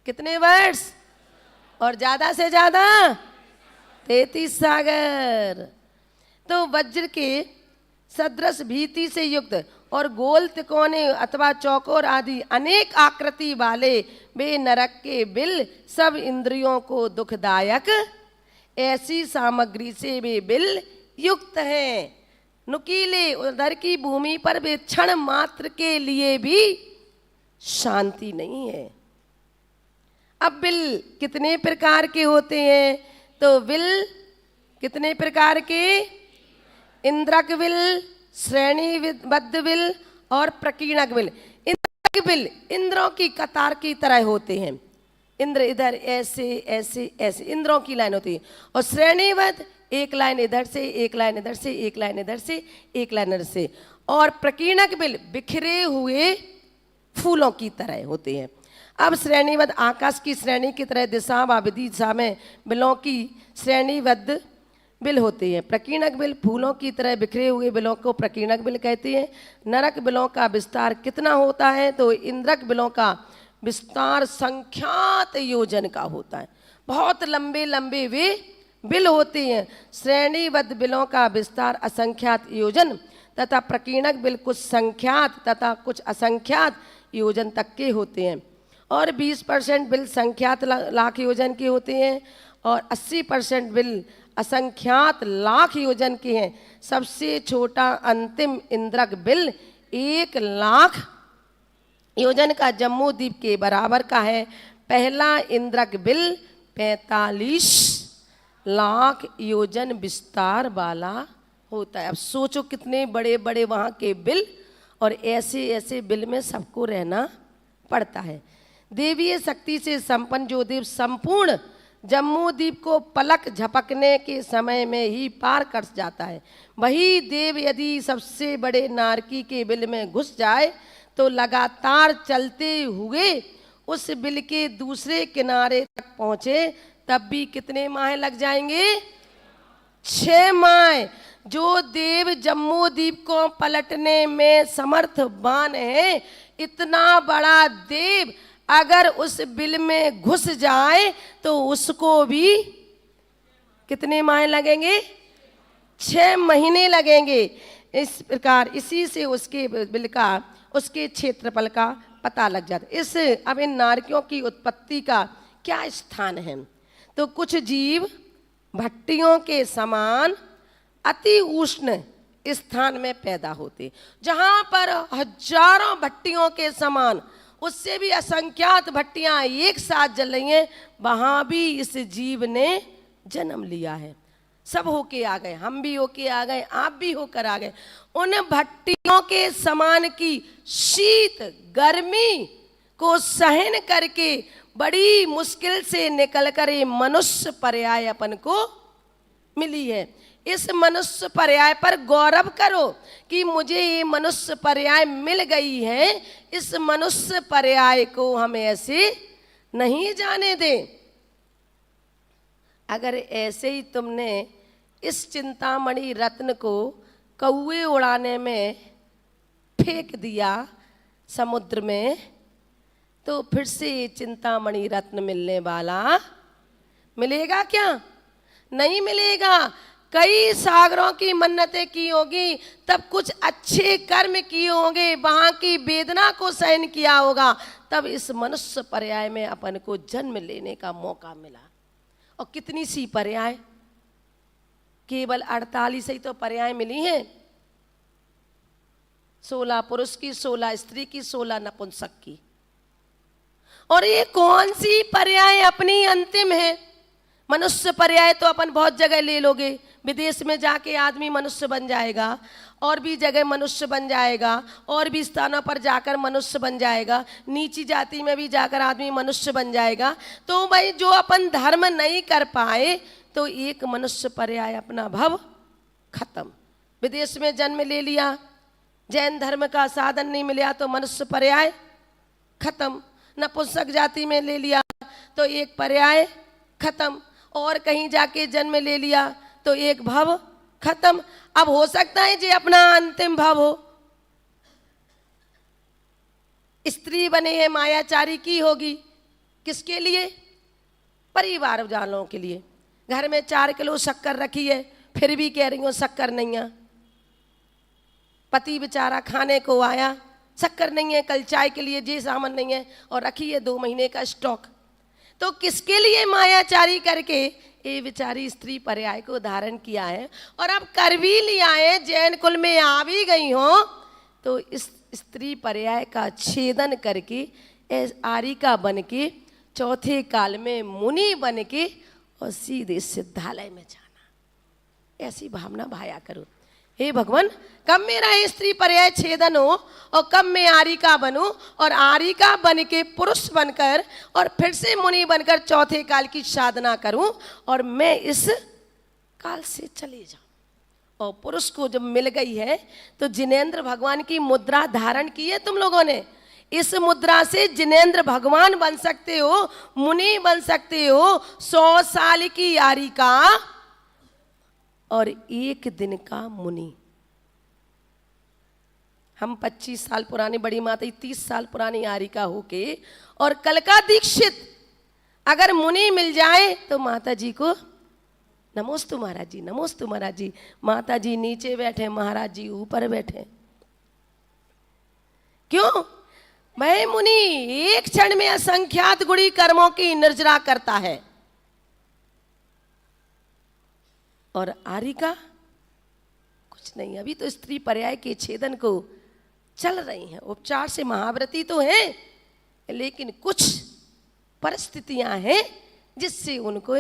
कितने वर्ष? और ज्यादा से ज्यादा 33 सागर। तो वज्र के सदृश भीति से युक्त और गोल त्रिकोणे अथवा चौकोर आदि अनेक आकृति वाले वे नरक के बिल सब इंद्रियों को दुखदायक ऐसी सामग्री से वे बिल युक्त हैं। नुकीले उधर की भूमि पर वे क्षण मात्र के लिए भी शांति नहीं है। अब बिल कितने प्रकार के होते हैं? तो बिल कितने प्रकार के? इंद्रक बिल, श्रेणीबद्ध बिल और प्रकीर्णक बिल। इंद्रक बिल इंद्रों की कतार की तरह होते हैं। इंद्र इधर ऐसे ऐसे ऐसे इंद्रों की लाइन होती है, और श्रेणीबद्ध एक लाइन इधर से, एक लाइन इधर से, एक लाइन इधर से, एक लाइन इधर से। और प्रकीर्णक बिल बिखरे हुए फूलों की तरह होते हैं। अब श्रेणीबद्ध आकाश की श्रेणी की तरह दिशा व विधि दिशा में बिलों की श्रेणीबद्ध बिल होते हैं। प्रकीर्णक बिल फूलों की तरह बिखरे हुए बिलों को प्रकीर्णक बिल कहते हैं। नरक बिलों का विस्तार कितना होता है? तो इंद्रक बिलों का विस्तार संख्यात योजन का होता है। बहुत लंबे लंबे वे बिल होते हैं। श्रेणीबद्ध बिलों का विस्तार असंख्यात योजन तथा प्रकीर्णक बिल कुछ संख्यात तथा कुछ असंख्यात योजन तक के होते हैं। और 20% बिल संख्यात लाख योजन के होते हैं और 80% बिल असंख्यात लाख योजन के हैं। सबसे छोटा अंतिम इंद्रक बिल 1 लाख योजन का जम्मू द्वीप के बराबर का है। पहला इंद्रक बिल 45 लाख योजन विस्तार वाला होता है। अब सोचो कितने बड़े बड़े वहाँ के बिल, और ऐसे ऐसे बिल में सबको रहना पड़ता है। देवीय शक्ति से संपन्न जो देव संपूर्ण जम्मू द्वीप को पलक झपकने के समय में ही पार कर जाता है, वही देव यदि सबसे बड़े नारकी के बिल में घुस जाए तो लगातार चलते हुए उस बिल के दूसरे किनारे तक पहुंचे तब भी कितने माह लग जाएंगे? 6 माह। जो देव जम्मू द्वीप को पलटने में समर्थवान है, इतना बड़ा देव अगर उस बिल में घुस जाए तो उसको भी कितने माह लगेंगे? 6 महीने लगेंगे। इस प्रकार इसी से उसके बिल का, उसके क्षेत्रफल का पता लग जाता है। इस अब इन नारकियों की उत्पत्ति का क्या स्थान है? तो कुछ जीव भट्टियों के समान अति उष्ण स्थान में पैदा होते, जहां पर हजारों भट्टियों के समान, उससे भी असंख्यात भट्टियां एक साथ जल रही हैं, वहां भी इस जीव ने जन्म लिया है। सब होके आ गए, हम भी होके आ गए, आप भी होकर आ गए। उन भट्टियों के समान की शीत गर्मी को सहन करके बड़ी मुश्किल से निकलकर ये मनुष्य पर्याय अपन को मिली है। इस मनुष्य पर्याय पर गौरव करो कि मुझे ये मनुष्य पर्याय मिल गई है। इस मनुष्य पर्याय को हम ऐसे नहीं जाने दें। अगर ऐसे ही तुमने इस चिंतामणि रत्न को कौवे उड़ाने में फेंक दिया समुद्र में, तो फिर से ये चिंतामणि रत्न मिलने वाला मिलेगा क्या? नहीं मिलेगा। कई सागरों की मन्नतें की होगी, तब कुछ अच्छे कर्म किए होंगे, वहां की वेदना को सहन किया होगा, तब इस मनुष्य पर्याय में अपन को जन्म लेने का मौका मिला। और कितनी सी पर्याय? केवल 48 ही तो पर्याय मिली हैं। 16 पुरुष की, 16 स्त्री की, 16 नपुंसक की। और ये कौन सी पर्याय अपनी अंतिम है? मनुष्य पर्याय तो अपन बहुत जगह ले लोगे। विदेश में जाके आदमी मनुष्य बन जाएगा, और भी जगह मनुष्य बन जाएगा, और भी स्थानों पर जाकर मनुष्य बन जाएगा, नीची जाति में भी जाकर आदमी मनुष्य बन जाएगा। तो भाई जो अपन धर्म नहीं कर पाए, तो एक मनुष्य पर्याय अपना भव खत्म। विदेश में जन्म ले लिया, जैन धर्म का साधन नहीं मिला तो मनुष्य पर्याय खत्म। नपुंसक जाति में ले लिया तो एक पर्याय खत्म, और कहीं जाके जन्म ले लिया तो एक भव खत्म। अब हो सकता है जे अपना अंतिम भव हो। स्त्री बने हैं, मायाचारी की होगी, किसके लिए? परिवार वालों के लिए। घर में 4 किलो शक्कर रखी है, फिर भी कह रही हूँ शक्कर नहीं है। पति बेचारा खाने को आया, शक्कर नहीं है, कल चाय के लिए जे सामान नहीं है, और रखी है 2 महीने का स्टॉक। तो किसके लिए मायाचारी करके ये बेचारी स्त्री पर्याय को धारण किया है, और अब कर भी लिया है, जैन कुल में आ भी गई हो, तो इस स्त्री पर्याय का छेदन करके आरिका बन के चौथे काल में मुनि बन के और सीधे सिद्धालय में जाना। ऐसी भावना भाया करो। हे भगवान, कब मेरा स्त्री पर्याय छेदन हो और कब मैं आरिका बनूं, और आरिका बन के पुरुष बनकर और फिर से मुनि बनकर चौथे काल की साधना करूं, और मैं इस काल से चले जाऊं। और पुरुष को जब मिल गई है तो जिनेंद्र भगवान की मुद्रा धारण की है तुम लोगों ने। इस मुद्रा से जिनेंद्र भगवान बन सकते हो, मुनि बन सकते हो। 100 साल की यारी का और 1 दिन का मुनि। हम 25 साल पुरानी बड़ी माता 30 साल पुरानी यारी का होके और कल का दीक्षित अगर मुनि मिल जाए तो माता जी को नमोस्तु महाराज जी, नमोस्तु महाराज जी। माता जी नीचे बैठे, महाराज जी ऊपर बैठे। क्यों? वह मुनि एक क्षण में असंख्यात गुणी कर्मों की निर्जरा करता है और आर्य का कुछ नहीं। अभी तो स्त्री पर्याय के छेदन को चल रही हैं, उपचार से महाव्रती तो हैं, लेकिन कुछ परिस्थितियां हैं जिससे उनको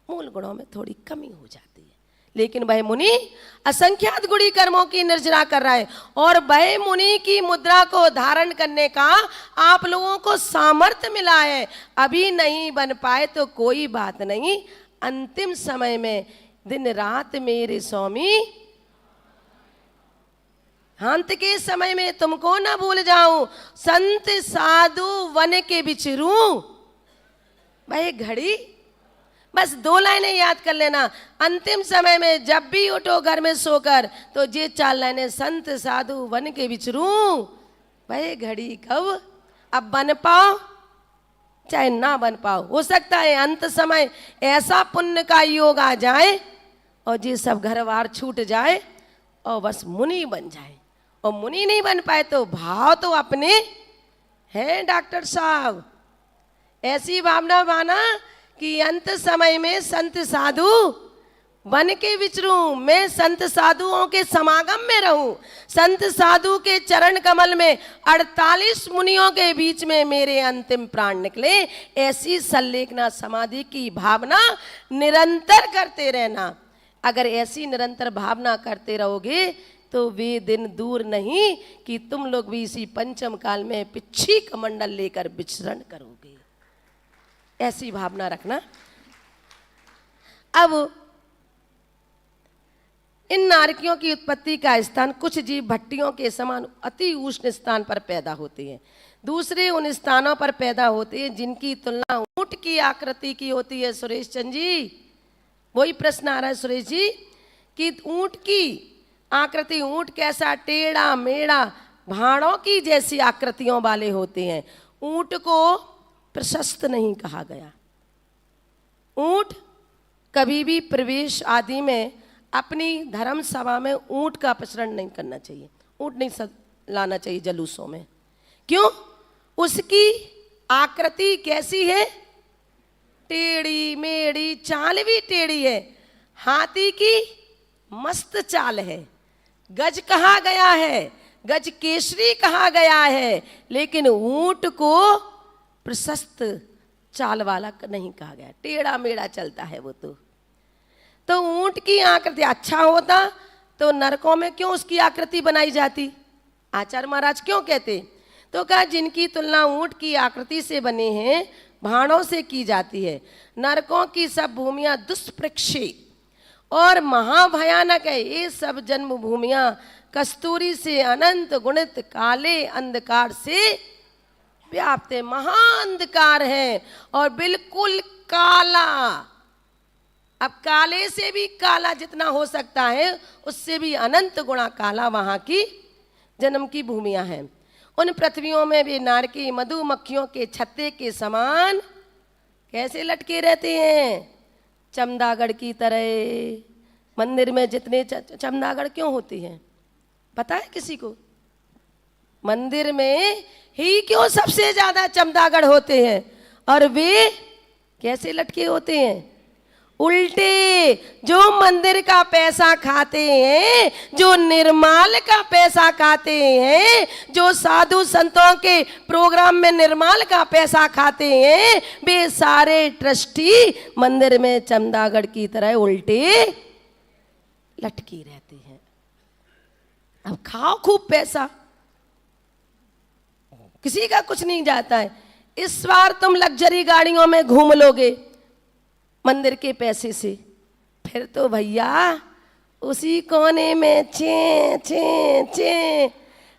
मूल गुणों में थोड़ी कमी हो जाती है। लेकिन वह मुनि असंख्यात गुणी कर्मों की निर्जरा कर रहा है और वह मुनि की मुद्रा को धारण करने का आप लोगों को सामर्थ्य मिला है। अभी नहीं बन पाए तो कोई बात नहीं, अंतिम समय में दिन रात मेरे स्वामी, अंत के समय में तुमको ना भूल जाऊं, संत साधु वन के बिचरूं। वह घड़ी बस 2 लाइनें याद कर लेना। अंतिम समय में जब भी उठो घर में सोकर तो ये 4 लाइनें, संत साधु वन के बिचरूं। वह घड़ी कब? अब बन पाओ चाहे ना बन पाओ, हो सकता है अंत समय ऐसा पुण्य का योग आ जाए और ये सब घर बार छूट जाए और बस मुनि बन जाए। और मुनि नहीं बन पाए तो भाव तो अपने हैं डॉक्टर साहब। ऐसी भावना माना कि अंत समय में संत साधु बन के विचरूं, मैं संत साधुओं के समागम में रहूं, संत साधु के चरण कमल में 48 मुनियों के बीच में मेरे अंतिम प्राण निकले। ऐसी संलेखना समाधि की भावना निरंतर करते रहना। अगर ऐसी निरंतर भावना करते रहोगे तो वे दिन दूर नहीं कि तुम लोग भी इसी पंचम काल में पिच्छी कमंडल लेकर विचरण करोगे। ऐसी भावना रखना। अब इन नारकियों की उत्पत्ति का स्थान कुछ जीव भट्टियों के समान अति उष्ण स्थान पर पैदा होते हैं, दूसरे उन स्थानों पर पैदा होते हैं जिनकी तुलना ऊंट की आकृति की होती है। सुरेश चंद जी, वही प्रश्न आ रहा है सुरेश जी कि ऊंट की आकृति, ऊंट कैसा? टेढ़ा मेढ़ा भाड़ों की जैसी आकृतियों वाले होते हैं। ऊंट को प्रशस्त नहीं कहा गया। ऊंट कभी भी प्रवेश आदि में अपनी धर्म सभा में ऊंट का प्रचरण नहीं करना चाहिए, ऊंट नहीं लाना चाहिए जलूसों में। क्यों? उसकी आकृति कैसी है? टेढ़ी मेढ़ी, चाल भी टेढ़ी है। हाथी की मस्त चाल है। गज कहा गया है, गज केसरी कहा गया है, लेकिन ऊंट को प्रशस्त चाल वाला नहीं कहा गया, टेढ़ा मेढ़ा चलता है वो। तो ऊंट की आकृति अच्छा होता तो नरकों में क्यों उसकी आकृति बनाई जाती? आचार्य महाराज क्यों कहते? तो कहा जिनकी तुलना ऊंट की आकृति से बने हैं भाणों से की जाती है। नरकों की सब भूमियां दुष्प्रक्षी और महाभयानक है। ये सब जन्म भूमियां कस्तूरी से अनंत गुणित काले अंधकार से व्याप्त है, महाअंधकार है और बिल्कुल काला। अब काले से भी काला जितना हो सकता है उससे भी अनंत गुणा काला वहां की जन्म की भूमियां हैं। उन पृथ्वियों में भी नारकी मधुमक्खियों के छत्ते के समान कैसे लटके रहते हैं? चमदागढ़ की तरह। मंदिर में जितने चमदागढ़ क्यों होती हैं पता है किसी को? मंदिर में ही क्यों सबसे ज्यादा चमदागढ़ होते हैं? और वे कैसे लटके होते हैं? उल्टे। जो मंदिर का पैसा खाते हैं, जो निर्माल का पैसा खाते हैं, जो साधु संतों के प्रोग्राम में निर्माल का पैसा खाते हैं, वे सारे ट्रस्टी मंदिर में चमदागढ़ की तरह उल्टे लटकी रहते हैं। अब खाओ खूब पैसा, किसी का कुछ नहीं जाता है। इस बार तुम लग्जरी गाड़ियों में घूम लोगे मंदिर के पैसे से, फिर तो भैया उसी कोने में चे चे चे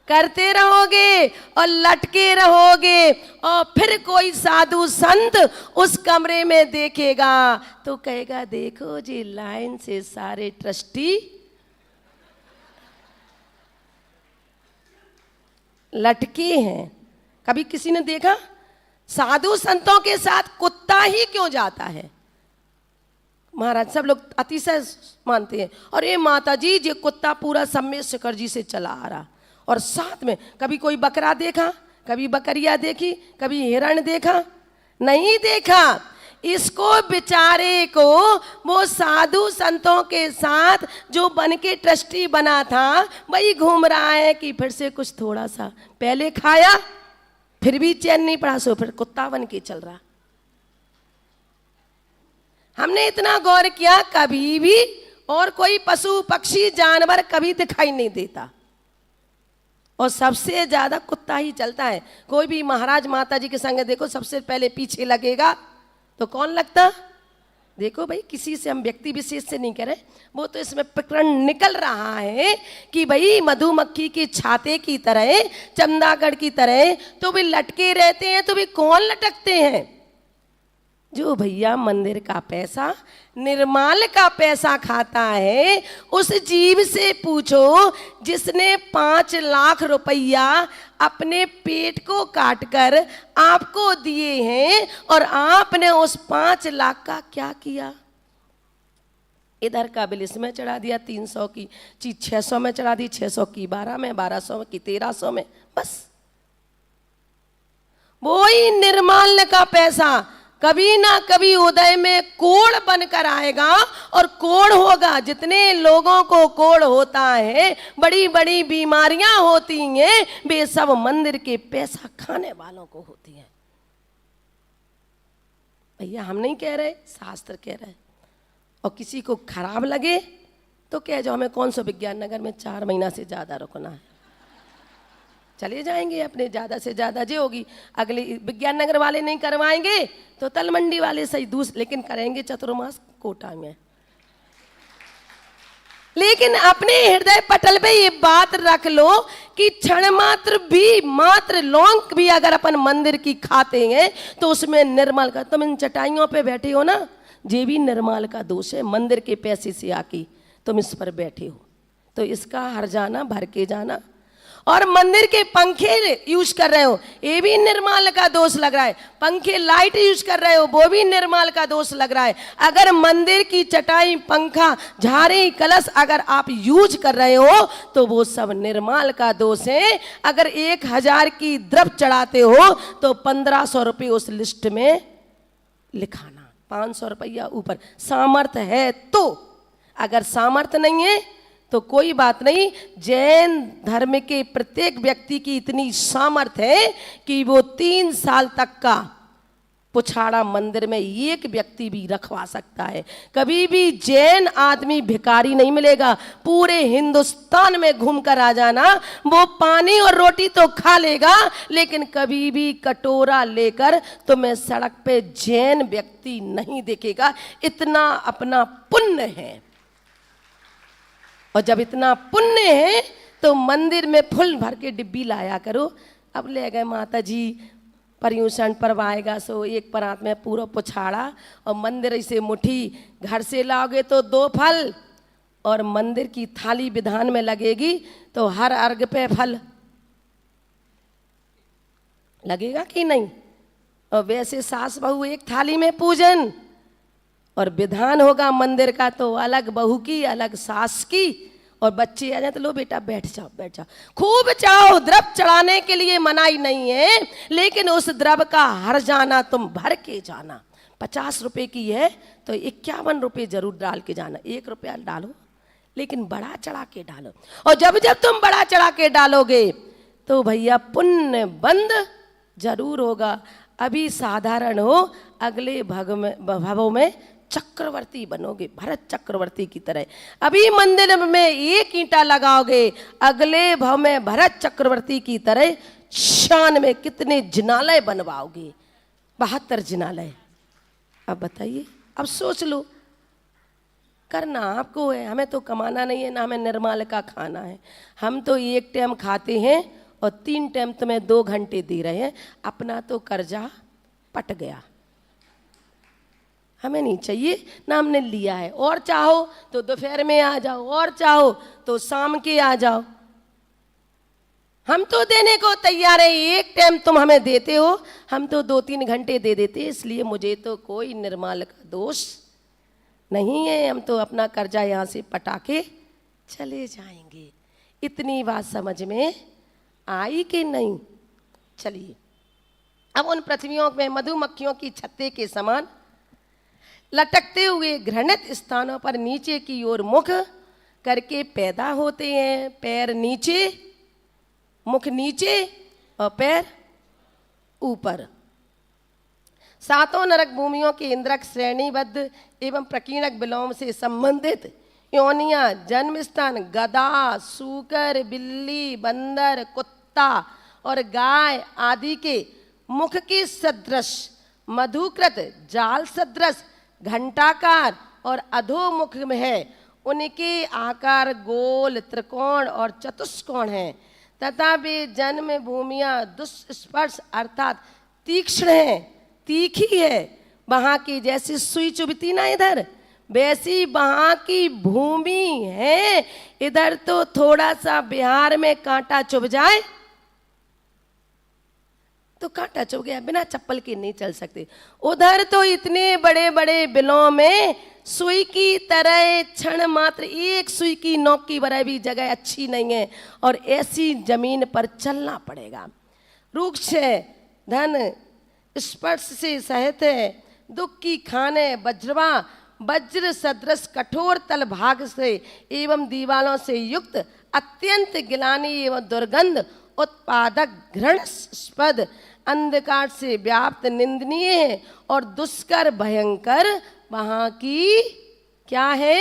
करते रहोगे और लटके रहोगे, और फिर कोई साधु संत उस कमरे में देखेगा तो कहेगा देखो जी लाइन से सारे ट्रस्टी लटके हैं। कभी किसी ने देखा साधु संतों के साथ कुत्ता ही क्यों जाता है? महाराज सब लोग अतिशय मानते हैं, और ये माता जी ये कुत्ता पूरा सम्मेद शेखर जी से चला आ रहा, और साथ में कभी कोई बकरा देखा, कभी बकरिया देखी, कभी हिरण देखा? नहीं देखा। इसको बेचारे को वो साधु संतों के साथ जो बन के ट्रस्टी बना था वही घूम रहा है कि फिर से कुछ थोड़ा सा पहले खाया फिर भी चैन नहीं पड़ा, सो फिर कुत्ता बन के चल रहा। हमने इतना गौर किया कभी भी और कोई पशु पक्षी जानवर कभी दिखाई नहीं देता, और सबसे ज्यादा कुत्ता ही चलता है। कोई भी महाराज माता जी के संग देखो सबसे पहले पीछे लगेगा तो कौन लगता? देखो भाई किसी से हम व्यक्ति विशेष से नहीं कह रहे, वो तो इसमें प्रकरण निकल रहा है कि भाई मधुमक्खी के छाते की तरह, चंदागढ़ की तरह तो भी लटके रहते हैं, तो भी कौन लटकते हैं? जो भैया मंदिर का पैसा, निर्माल का पैसा खाता है, उस जीव से पूछो जिसने 5 लाख रुपया अपने पेट को काटकर आपको दिए हैं, और आपने उस 5 लाख का क्या किया? इधर का बिल इसमें चढ़ा दिया 300 की चीज 600 में चढ़ा दी, 600 की 12 में, 1200 की 1300 में, बस। वो ही निर्माल्य का पैसा कभी ना कभी उदय में कोढ़ बनकर आएगा, और कोढ़ होगा। जितने लोगों को कोढ़ होता है, बड़ी बड़ी बीमारियां होती हैं, वे सब मंदिर के पैसा खाने वालों को होती हैं। भैया हम नहीं कह रहे, शास्त्र कह रहे। और किसी को खराब लगे तो कह जाओ हमें कौन सा विज्ञान नगर में 4 महीना से ज्यादा रुकना है, चले जाएंगे अपने, ज्यादा से ज्यादा जे होगी। अगले विज्ञान नगर वाले नहीं करवाएंगे तो तलमंडी वाले सही लेकिन करेंगे चतुर्मास कोटा में। लेकिन अपने हृदय पटल पे ये बात रख लो कि क्षण मात्र भी, मात्र लौंग भी अगर अपन मंदिर की खाते हैं तो उसमें निर्मल का, तुम इन चटाइयों पे बैठे हो ना, ये भी निर्मल का दोष है। मंदिर के पैसे से आके तुम इस पर बैठे हो, तो इसका हर जाना भर के जाना। और मंदिर के पंखे यूज कर रहे हो, ये भी निर्माल का दोष लग रहा है। पंखे लाइट यूज कर रहे हो, वो भी निर्माल का दोष लग रहा है। अगर मंदिर की चटाई, पंखा, झाड़ी, कलश अगर आप यूज कर रहे हो तो वो सब निर्माल का दोष है। अगर 1000 की द्रव्य चढ़ाते हो तो 1500 रुपये उस लिस्ट में लिखाना, 500 रुपया ऊपर। सामर्थ्य है तो, अगर सामर्थ्य नहीं है तो कोई बात नहीं। जैन धर्म के प्रत्येक व्यक्ति की इतनी सामर्थ्य है कि वो 3 साल तक का पुछाड़ा मंदिर में एक व्यक्ति भी रखवा सकता है। कभी भी जैन आदमी भिखारी नहीं मिलेगा। पूरे हिंदुस्तान में घूमकर आ जाना, वो पानी और रोटी तो खा लेगा, लेकिन कभी भी कटोरा लेकर तुम्हें सड़क पे जैन व्यक्ति नहीं देखेगा। इतना अपना पुण्य है। और जब इतना पुण्य है तो मंदिर में फुल भर के डिब्बी लाया करो। अब ले गए माता जी, पर्यूषण पर्व आएगा सो एक परात में पूरा पुछाड़ा, और मंदिर से मुट्ठी, घर से लाओगे तो 2 फल, और मंदिर की थाली विधान में लगेगी तो हर अर्घ पे फल लगेगा कि नहीं। और वैसे सास बहू एक थाली में पूजन, और विधान होगा मंदिर का तो अलग बहू की, अलग सास की। और बच्चे आ जाए तो लो बेटा बैठ जाओ, बैठ जाओ, खूब जाओ। द्रव्य चढ़ाने के लिए मनाही नहीं है, लेकिन उस द्रव्य का हर जाना तुम भर के जाना। 50 रुपए की है तो 51 रुपये जरूर डाल के जाना। 1 रुपया डालो लेकिन बड़ा चढ़ा के डालो। और जब जब तुम बड़ा चढ़ा के डालोगे तो भैया पुण्य बंद जरूर होगा। अभी साधारण हो, अगले भवों में चक्रवर्ती बनोगे, भरत चक्रवर्ती की तरह। अभी मंदिर में 1 ईंटा लगाओगे, अगले भव में भरत चक्रवर्ती की तरह शान में कितने जिनालय बनवाओगे, 72 जिनालय। अब बताइए, अब सोच लो करना आपको है, हमें तो कमाना नहीं है, ना हमें निर्माल का खाना है। हम तो एक टाइम खाते हैं और 3 टाइम तुम्हें 2 घंटे दे रहे हैं। अपना तो कर्जा पट गया, हमें नहीं चाहिए, ना हमने लिया है। और चाहो तो दोपहर में आ जाओ, और चाहो तो शाम के आ जाओ, हम तो देने को तैयार है। एक टाइम तुम हमें देते हो, हम तो 2-3 घंटे दे देते। इसलिए मुझे तो कोई निर्माल का दोष नहीं है, हम तो अपना कर्जा यहाँ से पटा के चले जाएंगे। इतनी बात समझ में आई कि नहीं? चलिए, अब उन पृथ्वियों में मधुमक्खियों की छत्ते के समान लटकते हुए घृणित स्थानों पर नीचे की ओर मुख करके पैदा होते हैं। पैर नीचे, मुख नीचे और पैर ऊपर। 7 नरक भूमियों के इंद्रक श्रेणीबद्ध एवं प्रकीर्णक विलोम से संबंधित योनियां जन्म स्थान गधा, सूकर, बिल्ली, बंदर, कुत्ता और गाय आदि के मुख के सदृश, मधुकृत जाल सदृश, घंटाकार और अधोमुख में है। उनके आकार गोल, त्रिकोण और चतुष्कोण हैं तथा वे जन्म भूमियां दुष्स्पर्श अर्थात तीक्ष्ण हैं, तीखी है। वहां की जैसी सुई चुभती ना इधर, वैसी वहां की भूमि है। इधर तो थोड़ा सा बिहार में कांटा चुभ जाए तो कांटा चुभ गया, बिना चप्पल के नहीं चल सकते। उधर तो इतने बड़े बड़े बिलों में सुई की तरह क्षण मात्र एक सुई की नोक की बराबर भी जगह अच्छी नहीं है, और ऐसी जमीन पर चलना पड़ेगा। रुक्ष है, धन स्पर्श से सहित है, दुख की खान है, वज्रवा वज्र सदृश कठोर तल भाग से एवं दीवालों से युक्त, अत्यंत गिलानी एवं दुर्गंध उत्पादक, घृणास्पद, अंधकार से व्याप्त, निंदनीय है और दुष्कर भयंकर वहां की क्या है?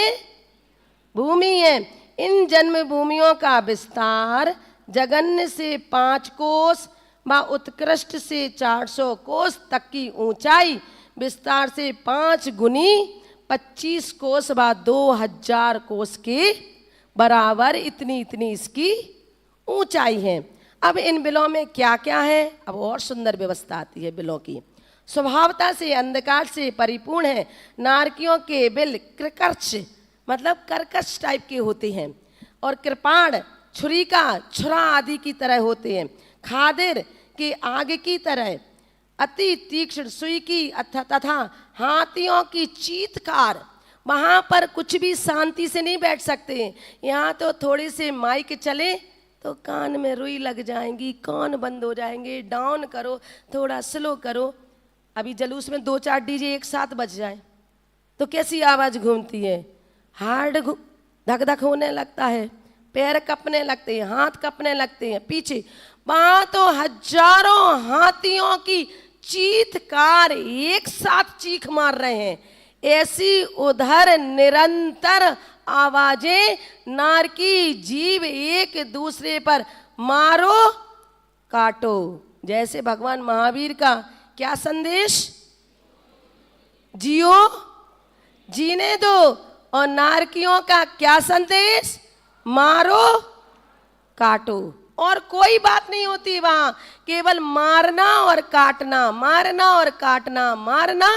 भूमि है। इन जन्म भूमियों का विस्तार जगन्य से 5 कोस व उत्कृष्ट से 400 कोस तक की ऊंचाई, विस्तार से 5 गुनी 25 कोस व 2000 कोस के बराबर इतनी इसकी ऊंचाई है। अब इन बिलों में क्या क्या है? अब और सुंदर व्यवस्था आती है बिलों की। स्वभावता से अंधकार से परिपूर्ण है। नारकियों के बिल कृकर्ष मतलब कर्कश टाइप के होते हैं, और कृपाण छुरी का छुरा आदि की तरह होते हैं। खादिर के आग की तरह अति तीक्ष्ण सुई की तथा हाथियों की चीतकार। वहां पर कुछ भी शांति से नहीं बैठ सकते। यहाँ तो थोड़े से माइक चले तो कान में रुई लग जाएंगी, कान बंद हो जाएंगे। डाउन करो, थोड़ा स्लो करो। अभी जलूस में 2-4 डीजे एक साथ बज जाए तो कैसी आवाज घूमती है, हार्ड धक धक होने लगता है, पैर कपने लगते हैं, हाथ कपने लगते हैं पीछे। वहां तो हजारों हाथियों की चीतकार एक साथ चीख मार रहे हैं। ऐसी उधर निरंतर आवाजें, नारकी जीव एक दूसरे पर मारो काटो। जैसे भगवान महावीर का क्या संदेश, जियो जीने दो, और नारकियों का क्या संदेश, मारो काटो। और कोई बात नहीं होती वहां, केवल मारना और काटना, मारना और काटना, मारना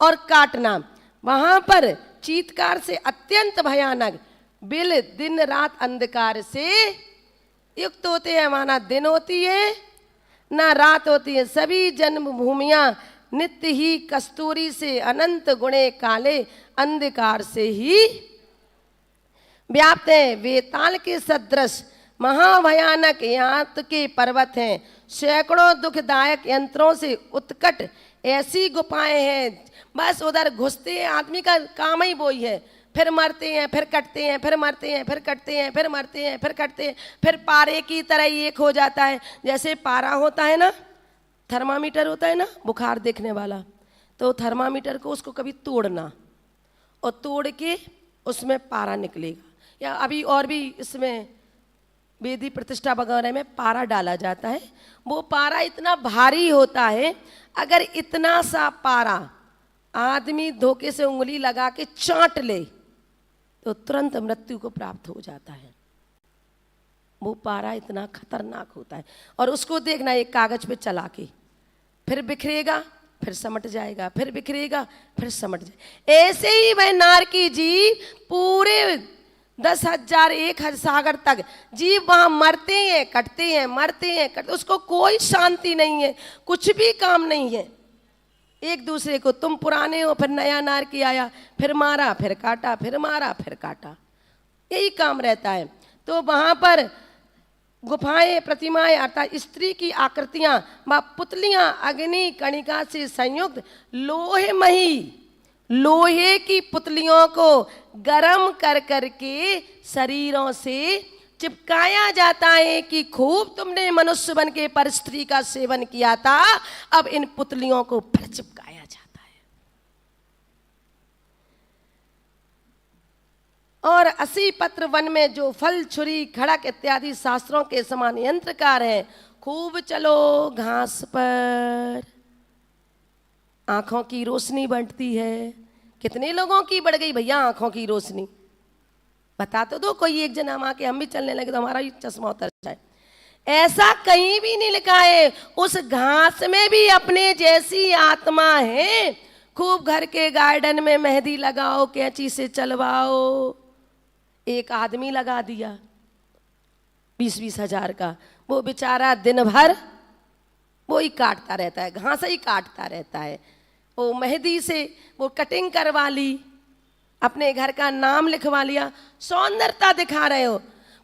और काटना। वहां पर चीत्कार से अत्यंत भयानक बिल दिन रात अंधकार से युक्त होते हैं। वहां ना दिन होती है ना रात होती है। सभी जन्म भूमियां नित्य ही कस्तूरी से अनंत गुणे काले अंधकार से ही व्याप्त है। वेताल के सदृश महाभयानक यात के पर्वत हैं। सैकड़ों दुखदायक यंत्रों से उत्कट ऐसी गुफाएं हैं, बस उधर घुसते हैं, आदमी का काम ही वही है। फिर मरते हैं, फिर कटते हैं, फिर मरते हैं, फिर कटते हैं, फिर मरते हैं, फिर कटते हैं। फिर पारे की तरह एक हो जाता है। जैसे पारा होता है ना, थर्मामीटर होता है ना बुखार देखने वाला, तो थर्मामीटर को उसको कभी तोड़ना, और तोड़ के उसमें पारा निकलेगा। या अभी और भी इसमें वेदी प्रतिष्ठा वगैरह में पारा डाला जाता है। वो पारा इतना भारी होता है, अगर इतना सा पारा आदमी धोखे से उंगली लगा के चाट ले तो तुरंत मृत्यु को प्राप्त हो जाता है। वो पारा इतना खतरनाक होता है। और उसको देखना एक कागज पे चला के, फिर बिखरेगा, फिर समट जाएगा, फिर बिखरेगा, फिर समट जाएगा। ऐसे ही वह नारकी जीव पूरे 10,000 1,000 सागर तक जीव वहां मरते हैं, कटते हैं, मरते हैं, कटते, उसको कोई शांति नहीं है, कुछ भी काम नहीं है। एक दूसरे को, तुम पुराने हो, फिर नया नारकी आया, फिर मारा, फिर काटा, फिर मारा, फिर काटा, यही काम रहता है। तो वहां पर गुफाएं, प्रतिमाएं अर्थात स्त्री की आकृतियां व पुतलियां अग्नि कणिका से संयुक्त लोहे की पुतलियों को गरम कर करके शरीरों से चिपकाया जाता है कि खूब तुमने मनुष्य बन के पर स्त्री का सेवन किया था, अब इन पुतलियों को फिर चिपकाया जाता है। और 80 पत्र वन में जो फल, छुरी, खड़क इत्यादि शास्त्रों के समान यंत्रकार हैं, खूब चलो घास पर। आंखों की रोशनी बढ़ती है। कितने लोगों की बढ़ गई भैया आंखों की रोशनी? बता तो दो कोई एक जना आके हम भी चलने लगे तो हमारा ही चश्मा उतर जाए। ऐसा कहीं भी नहीं लिखा है। उस घास में भी अपने जैसी आत्मा है। खूब घर के गार्डन में मेहंदी लगाओ, कैंची से चलवाओ। एक आदमी लगा दिया 20-20 हजार का, वो बेचारा दिन भर वो ही काटता रहता है, घास ही काटता रहता है। वो मेहंदी से वो कटिंग करवा ली, अपने घर का नाम लिखवा लिया, सौंदर्यता दिखा रहे हो।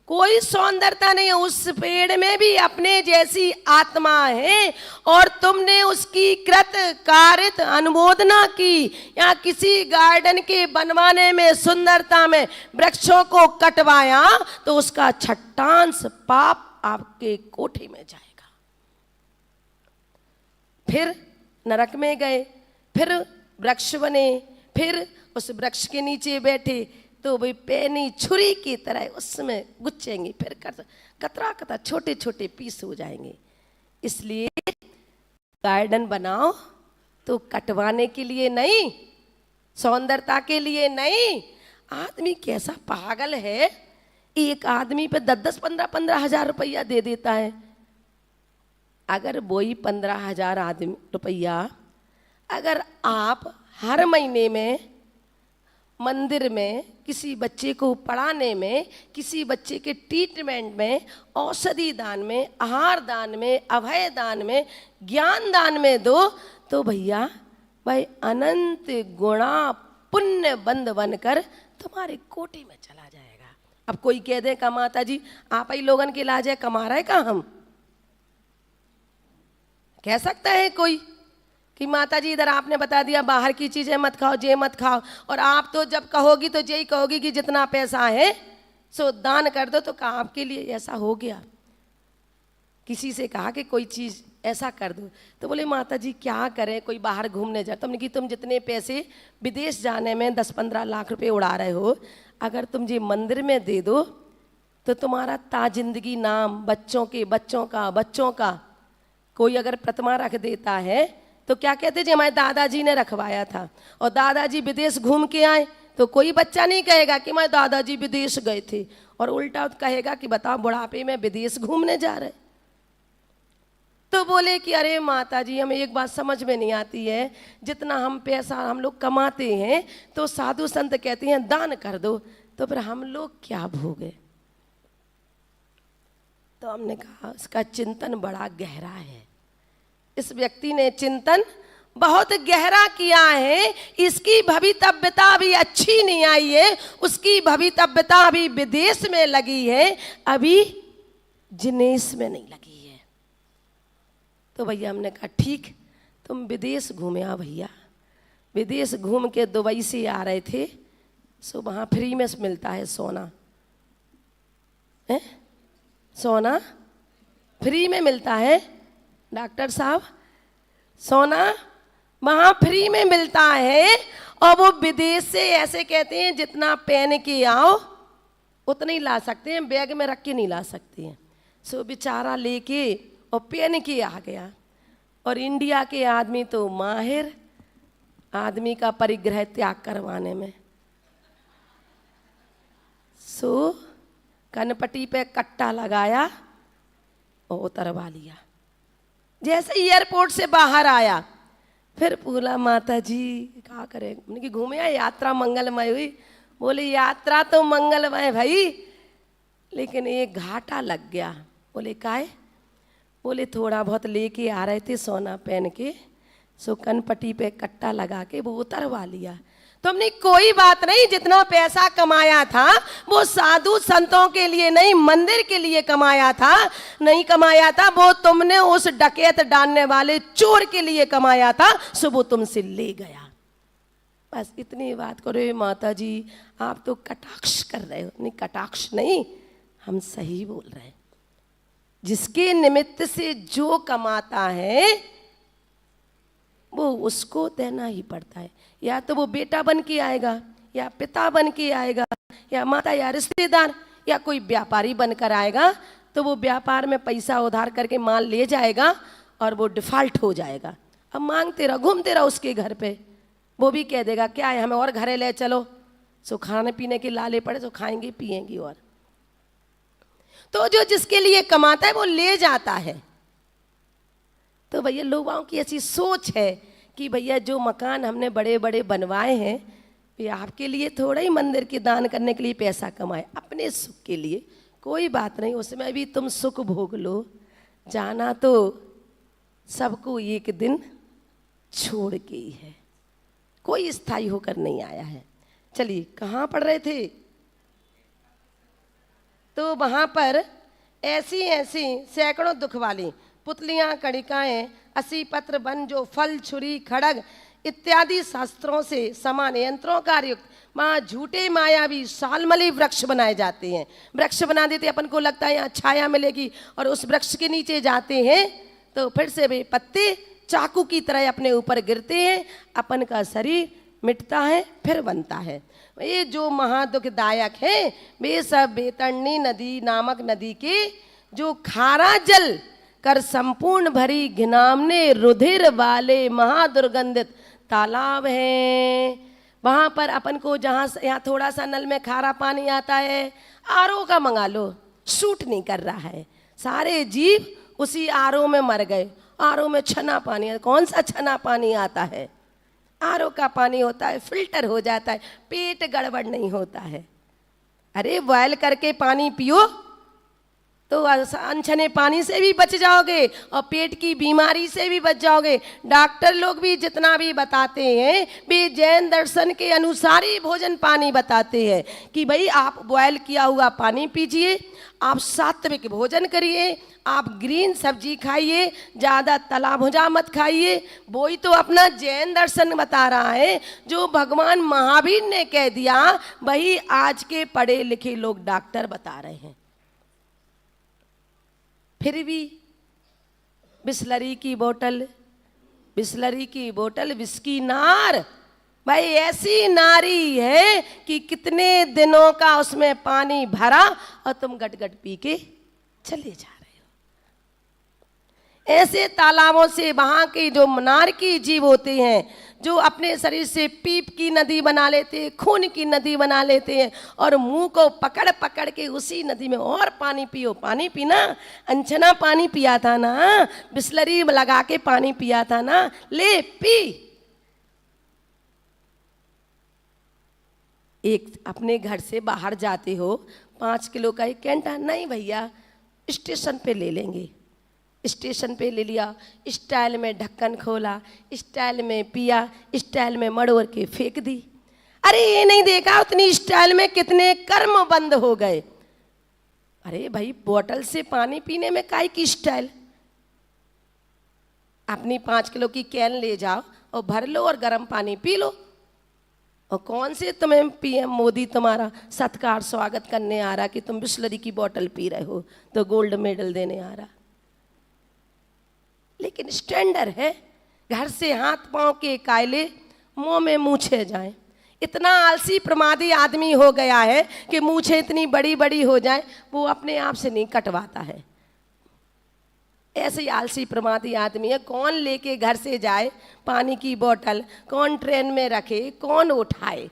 कोई सौंदर्यता नहीं है। उस पेड़ में भी अपने जैसी आत्मा है और तुमने उसकी कृत कारित अनुमोदना की, या किसी गार्डन के बनवाने में, सुंदरता में वृक्षों को कटवाया तो उसका छट्टांश पाप आपके कोठे में जाएगा। फिर नरक में गए, फिर वृक्ष बने, फिर उस वृक्ष के नीचे बैठे तो वे पैनी छुरी की तरह उसमें गुच्छेंगे, फिर कतरा कतरा छोटे छोटे पीस हो जाएंगे। इसलिए गार्डन बनाओ तो कटवाने के लिए नहीं, सौंदर्यता के लिए नहीं। आदमी कैसा पागल है, एक आदमी पे 10-10, 15-15 हजार रुपया दे देता है। अगर वही 15,000 आदमी रुपया अगर आप हर महीने में मंदिर में किसी बच्चे को पढ़ाने में, किसी बच्चे के ट्रीटमेंट में, औषधि दान में, आहार दान में, अभय दान में, ज्ञान दान में दो, तो भैया भाई अनंत गुणा पुण्य बंद बनकर तुम्हारे कोटे में चला जाएगा। अब कोई कह दे का माता जी आप ही लोगन के इलाज है, कमा रहे का हम? कह सकता है कोई कि माता जी इधर आपने बता दिया बाहर की चीजें मत खाओ, जे मत खाओ, और आप तो जब कहोगी तो यही कहोगी कि जितना पैसा है सो दान कर दो। तो कहा आपके लिए ऐसा हो गया? किसी से कहा कि कोई चीज ऐसा कर दो तो बोले माता जी क्या करें, कोई बाहर घूमने जाए। तुमने कि तुम जितने पैसे विदेश जाने में 10-15 लाख रुपए उड़ा रहे हो, अगर तुम जी मंदिर में दे दो तो तुम्हारा ताजिंदगी नाम बच्चों का कोई अगर प्रतिमा रख देता है तो क्या कहते जी हमारे दादाजी ने रखवाया था, और दादाजी विदेश घूम के आए तो कोई बच्चा नहीं कहेगा कि मैं दादाजी विदेश गए थे, और उल्टा कहेगा कि बताओ बुढ़ापे में विदेश घूमने जा रहे। तो बोले कि अरे माता जी हमें एक बात समझ में नहीं आती है, जितना हम पैसा हम लोग कमाते हैं तो साधु संत कहते हैं दान कर दो, तो फिर हम लोग क्या भोगे। तो हमने कहा इसका चिंतन बड़ा गहरा है। इस व्यक्ति ने चिंतन बहुत गहरा किया है। इसकी भवितव्यता भी अच्छी नहीं आई है, उसकी भवितव्यता अभी विदेश में लगी है, अभी जिनेश में नहीं लगी है। तो भैया हमने कहा ठीक तुम विदेश घूमे आ भैया। विदेश घूम के दुबई से आ रहे थे, सो वहाँ फ्री में मिलता है सोना, है सोना फ्री में मिलता है डॉक्टर साहब, सोना वहाँ फ्री में मिलता है। और वो विदेश से ऐसे कहते हैं जितना पहन के आओ उतना ही ला सकते हैं, बैग में रख के नहीं ला सकते हैं। सो बेचारा लेके और पहन के आ गया। और इंडिया के आदमी तो माहिर आदमी का परिग्रह त्याग करवाने में। सो कनपट्टी पे कट्टा लगाया और उतरवा लिया। जैसे एयरपोर्ट से बाहर आया फिर बोला माता जी क्या करें, मैंने कि घूमे आए, यात्रा मंगलमय हुई। बोले यात्रा तो मंगलमय भाई, लेकिन एक घाटा लग गया। बोले काहे? बोले थोड़ा बहुत लेके आ रहे थे सोना पहन के, सो कनपट्टी पे कट्टा लगा के वो उतरवा लिया। तो हमने कोई बात नहीं, जितना पैसा कमाया था वो साधु संतों के लिए नहीं, मंदिर के लिए कमाया था, नहीं कमाया था वो तुमने उस डकैत डालने वाले चोर के लिए कमाया था, सो वो तुमसे ले गया। बस इतनी बात करो। माता जी आप तो कटाक्ष कर रहे हो। नहीं कटाक्ष नहीं, हम सही बोल रहे हैं। जिसके निमित्त से जो कमाता है वो उसको देना ही पड़ता है। या तो वो बेटा बन के आएगा, या पिता बन के आएगा, या माता या रिश्तेदार, या कोई व्यापारी बनकर आएगा तो वो व्यापार में पैसा उधार करके माल ले जाएगा और वो डिफॉल्ट हो जाएगा। अब मांगते रहो, घूमते रहो उसके घर पे, वो भी कह देगा क्या है हमें और घरे ले चलो, सो खाने पीने के लाले पड़े तो खाएंगे पिएंगी। और तो जो जिसके लिए कमाता है वो ले जाता है। तो भैया लोगों की ऐसी सोच है कि भैया जो मकान हमने बड़े बड़े बनवाए हैं ये आपके लिए थोड़ा ही मंदिर के दान करने के लिए पैसा कमाए, अपने सुख के लिए। कोई बात नहीं, उसमें भी तुम सुख भोग लो, जाना तो सबको एक दिन छोड़ के ही है, कोई स्थायी होकर नहीं आया है। चलिए कहाँ पढ़ रहे थे? तो वहाँ पर ऐसी ऐसी सैकड़ों दुख वाली पुतलियाँ, कड़िकाएँ, 80 पत्र बन जो फल, छुरी, खड़ग इत्यादि शास्त्रों से समान यंत्रों कार्युक्त वहाँ झूठे मायावी सालमली वृक्ष बनाए जाते हैं। वृक्ष बना देते, अपन को लगता है यहाँ छाया मिलेगी, और उस वृक्ष के नीचे जाते हैं तो फिर से वे पत्ते चाकू की तरह अपने ऊपर गिरते हैं, अपन का शरीर मिटता है फिर बनता है। ये जो महादुखदायक है वे सब बैतरणी नदी नामक नदी के जो खारा जल कर संपूर्ण भरी घिनामने रुधिर वाले महादुर्गंधित तालाब हैं। वहाँ पर अपन को जहाँ यहाँ थोड़ा सा नल में खारा पानी आता है, आरओ का मंगा लो, सूट नहीं कर रहा है। सारे जीव उसी आरओ में मर गए। आरओ में छना पानी है, कौन सा छना पानी आता है? आरओ का पानी होता है, फिल्टर हो जाता है, पेट गड़बड़ नहीं होता है। अरे बॉयल करके पानी पियो तो अनछने पानी से भी बच जाओगे और पेट की बीमारी से भी बच जाओगे। डॉक्टर लोग भी जितना भी बताते हैं वे जैन दर्शन के अनुसार ही भोजन पानी बताते हैं कि भाई आप बॉयल किया हुआ पानी पीजिए, आप सात्विक भोजन करिए, आप ग्रीन सब्जी खाइए, ज़्यादा तला भुजा मत खाइए। वही तो अपना जैन दर्शन बता रहा है, जो भगवान महावीर ने कह दिया वही आज के पढ़े लिखे लोग डॉक्टर बता रहे हैं। फिर भी बिस्लरी की बोतल विस्की नार, भाई ऐसी नारी है कि कितने दिनों का उसमें पानी भरा और तुम गट गट पी के चले जा रहे हो। ऐसे तालाबों से वहां के जो नार की जीव होते हैं जो अपने शरीर से पीप की नदी बना लेते हैं, खून की नदी बना लेते हैं और मुंह को पकड़ पकड़ के उसी नदी में और पानी पियो। पानी पीना, अनछना पानी पिया था ना, बिस्लरी लगा के पानी पिया था ना, ले पी। एक अपने घर से बाहर जाते हो 5 किलो का एक कैंटा, नहीं भैया स्टेशन पे ले लेंगे। स्टेशन पे ले लिया, स्टाइल में ढक्कन खोला, स्टाइल में पिया, स्टाइल में मड़ोड़ के फेंक दी। अरे ये नहीं देखा उतनी स्टाइल में कितने कर्म बंद हो गए। अरे भाई बोतल से पानी पीने में काहे की स्टाइल? अपनी 5 किलो की कैन ले जाओ और भर लो और गर्म पानी पी लो। और कौन से तुम्हें पीएम मोदी तुम्हारा सत्कार स्वागत करने आ रहा कि तुम बिस्लरी की बोतल पी रहे हो तो गोल्ड मेडल देने आ रहा। लेकिन स्टैंडर्ड है, घर से हाथ पांव के कायले मुंह में मूछे जाएं। इतना आलसी प्रमादी आदमी हो गया है कि मूछे इतनी बड़ी बड़ी हो जाए वो अपने आप से नहीं कटवाता है। ऐसे ही आलसी प्रमादी आदमी है। कौन लेके घर से जाए पानी की बोतल, कौन ट्रेन में रखे, कौन उठाए?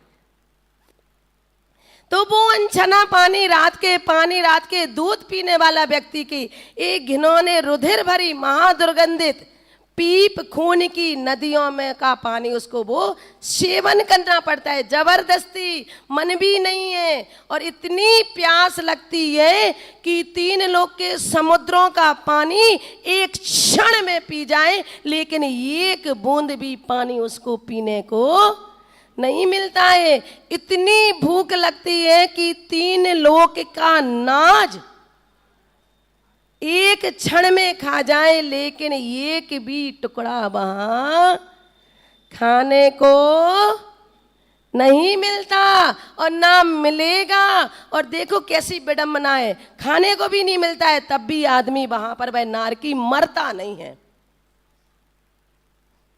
तो वो अनछना पानी रात के दूध पीने वाला व्यक्ति की एक घिनौने रुधिर भरी महादुर्गंधित पीप खून की नदियों में का पानी उसको वो सेवन करना पड़ता है, जबरदस्ती, मन भी नहीं है। और इतनी प्यास लगती है कि 3 लोक के समुद्रों का पानी एक क्षण में पी जाए, लेकिन एक बूंद भी पानी उसको पीने को नहीं मिलता है। इतनी भूख लगती है कि 3 लोक का नाज एक क्षण में खा जाए, लेकिन एक भी टुकड़ा वहां खाने को नहीं मिलता और ना मिलेगा। और देखो कैसी विडंबना है, खाने को भी नहीं मिलता है, तब भी आदमी वहां पर वह नारकी मरता नहीं है।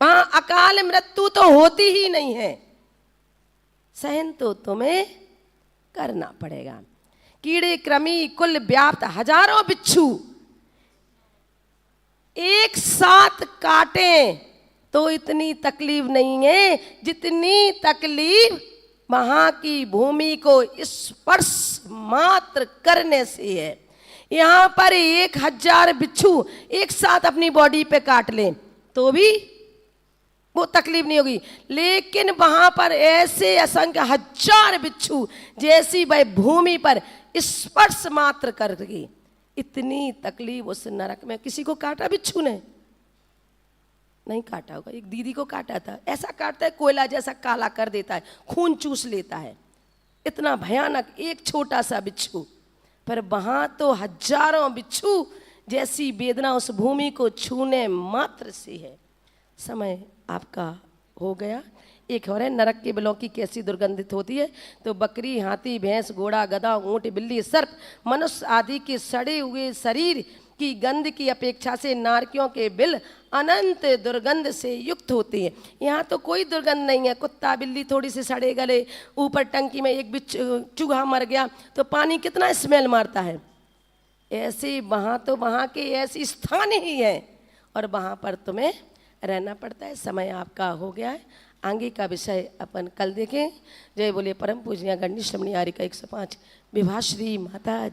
वहां अकाल मृत्यु तो होती ही नहीं है, सहन तो तुम्हें करना पड़ेगा। कीड़े कृमि कुल व्याप्त हजारों बिच्छू एक साथ काटें तो इतनी तकलीफ नहीं है जितनी तकलीफ वहां की भूमि को स्पर्श मात्र करने से है। यहां पर 1000 बिच्छू एक साथ अपनी बॉडी पे काट लें तो भी वो तकलीफ नहीं होगी, लेकिन वहां पर ऐसे असंख्य हजार बिच्छू जैसी वह भूमि पर स्पर्श मात्र करके, इतनी तकलीफ उस नरक में। किसी को काटा बिच्छू ने? नहीं काटा होगा। एक दीदी को काटा था, ऐसा काटता है कोयला जैसा काला कर देता है, खून चूस लेता है, इतना भयानक एक छोटा सा बिच्छू। पर वहां तो हजारों बिच्छू जैसी वेदना उस भूमि को छूने मात्र से है। समय आपका हो गया। एक और है, नरक के बिलों की कैसी दुर्गंधित होती है। तो बकरी, हाथी, भैंस, घोड़ा, गधा, ऊंट, बिल्ली, सर्प, मनुष्य आदि के सड़े हुए शरीर की गंध की अपेक्षा से नारकियों के बिल अनंत दुर्गंध से युक्त होती है। यहाँ तो कोई दुर्गंध नहीं है। कुत्ता बिल्ली थोड़ी सी सड़े गले, ऊपर टंकी में एक चूहा मर गया तो पानी कितना स्मेल मारता है। ऐसे वहाँ तो वहाँ के ऐसे स्थान ही है और वहाँ पर तुम्हें रहना पड़ता है। समय आपका हो गया है, आगे का विषय अपन कल देखें। जय बोले परम पूजनीय गणेश रमणी आर्य का 105 विभाश्री माता।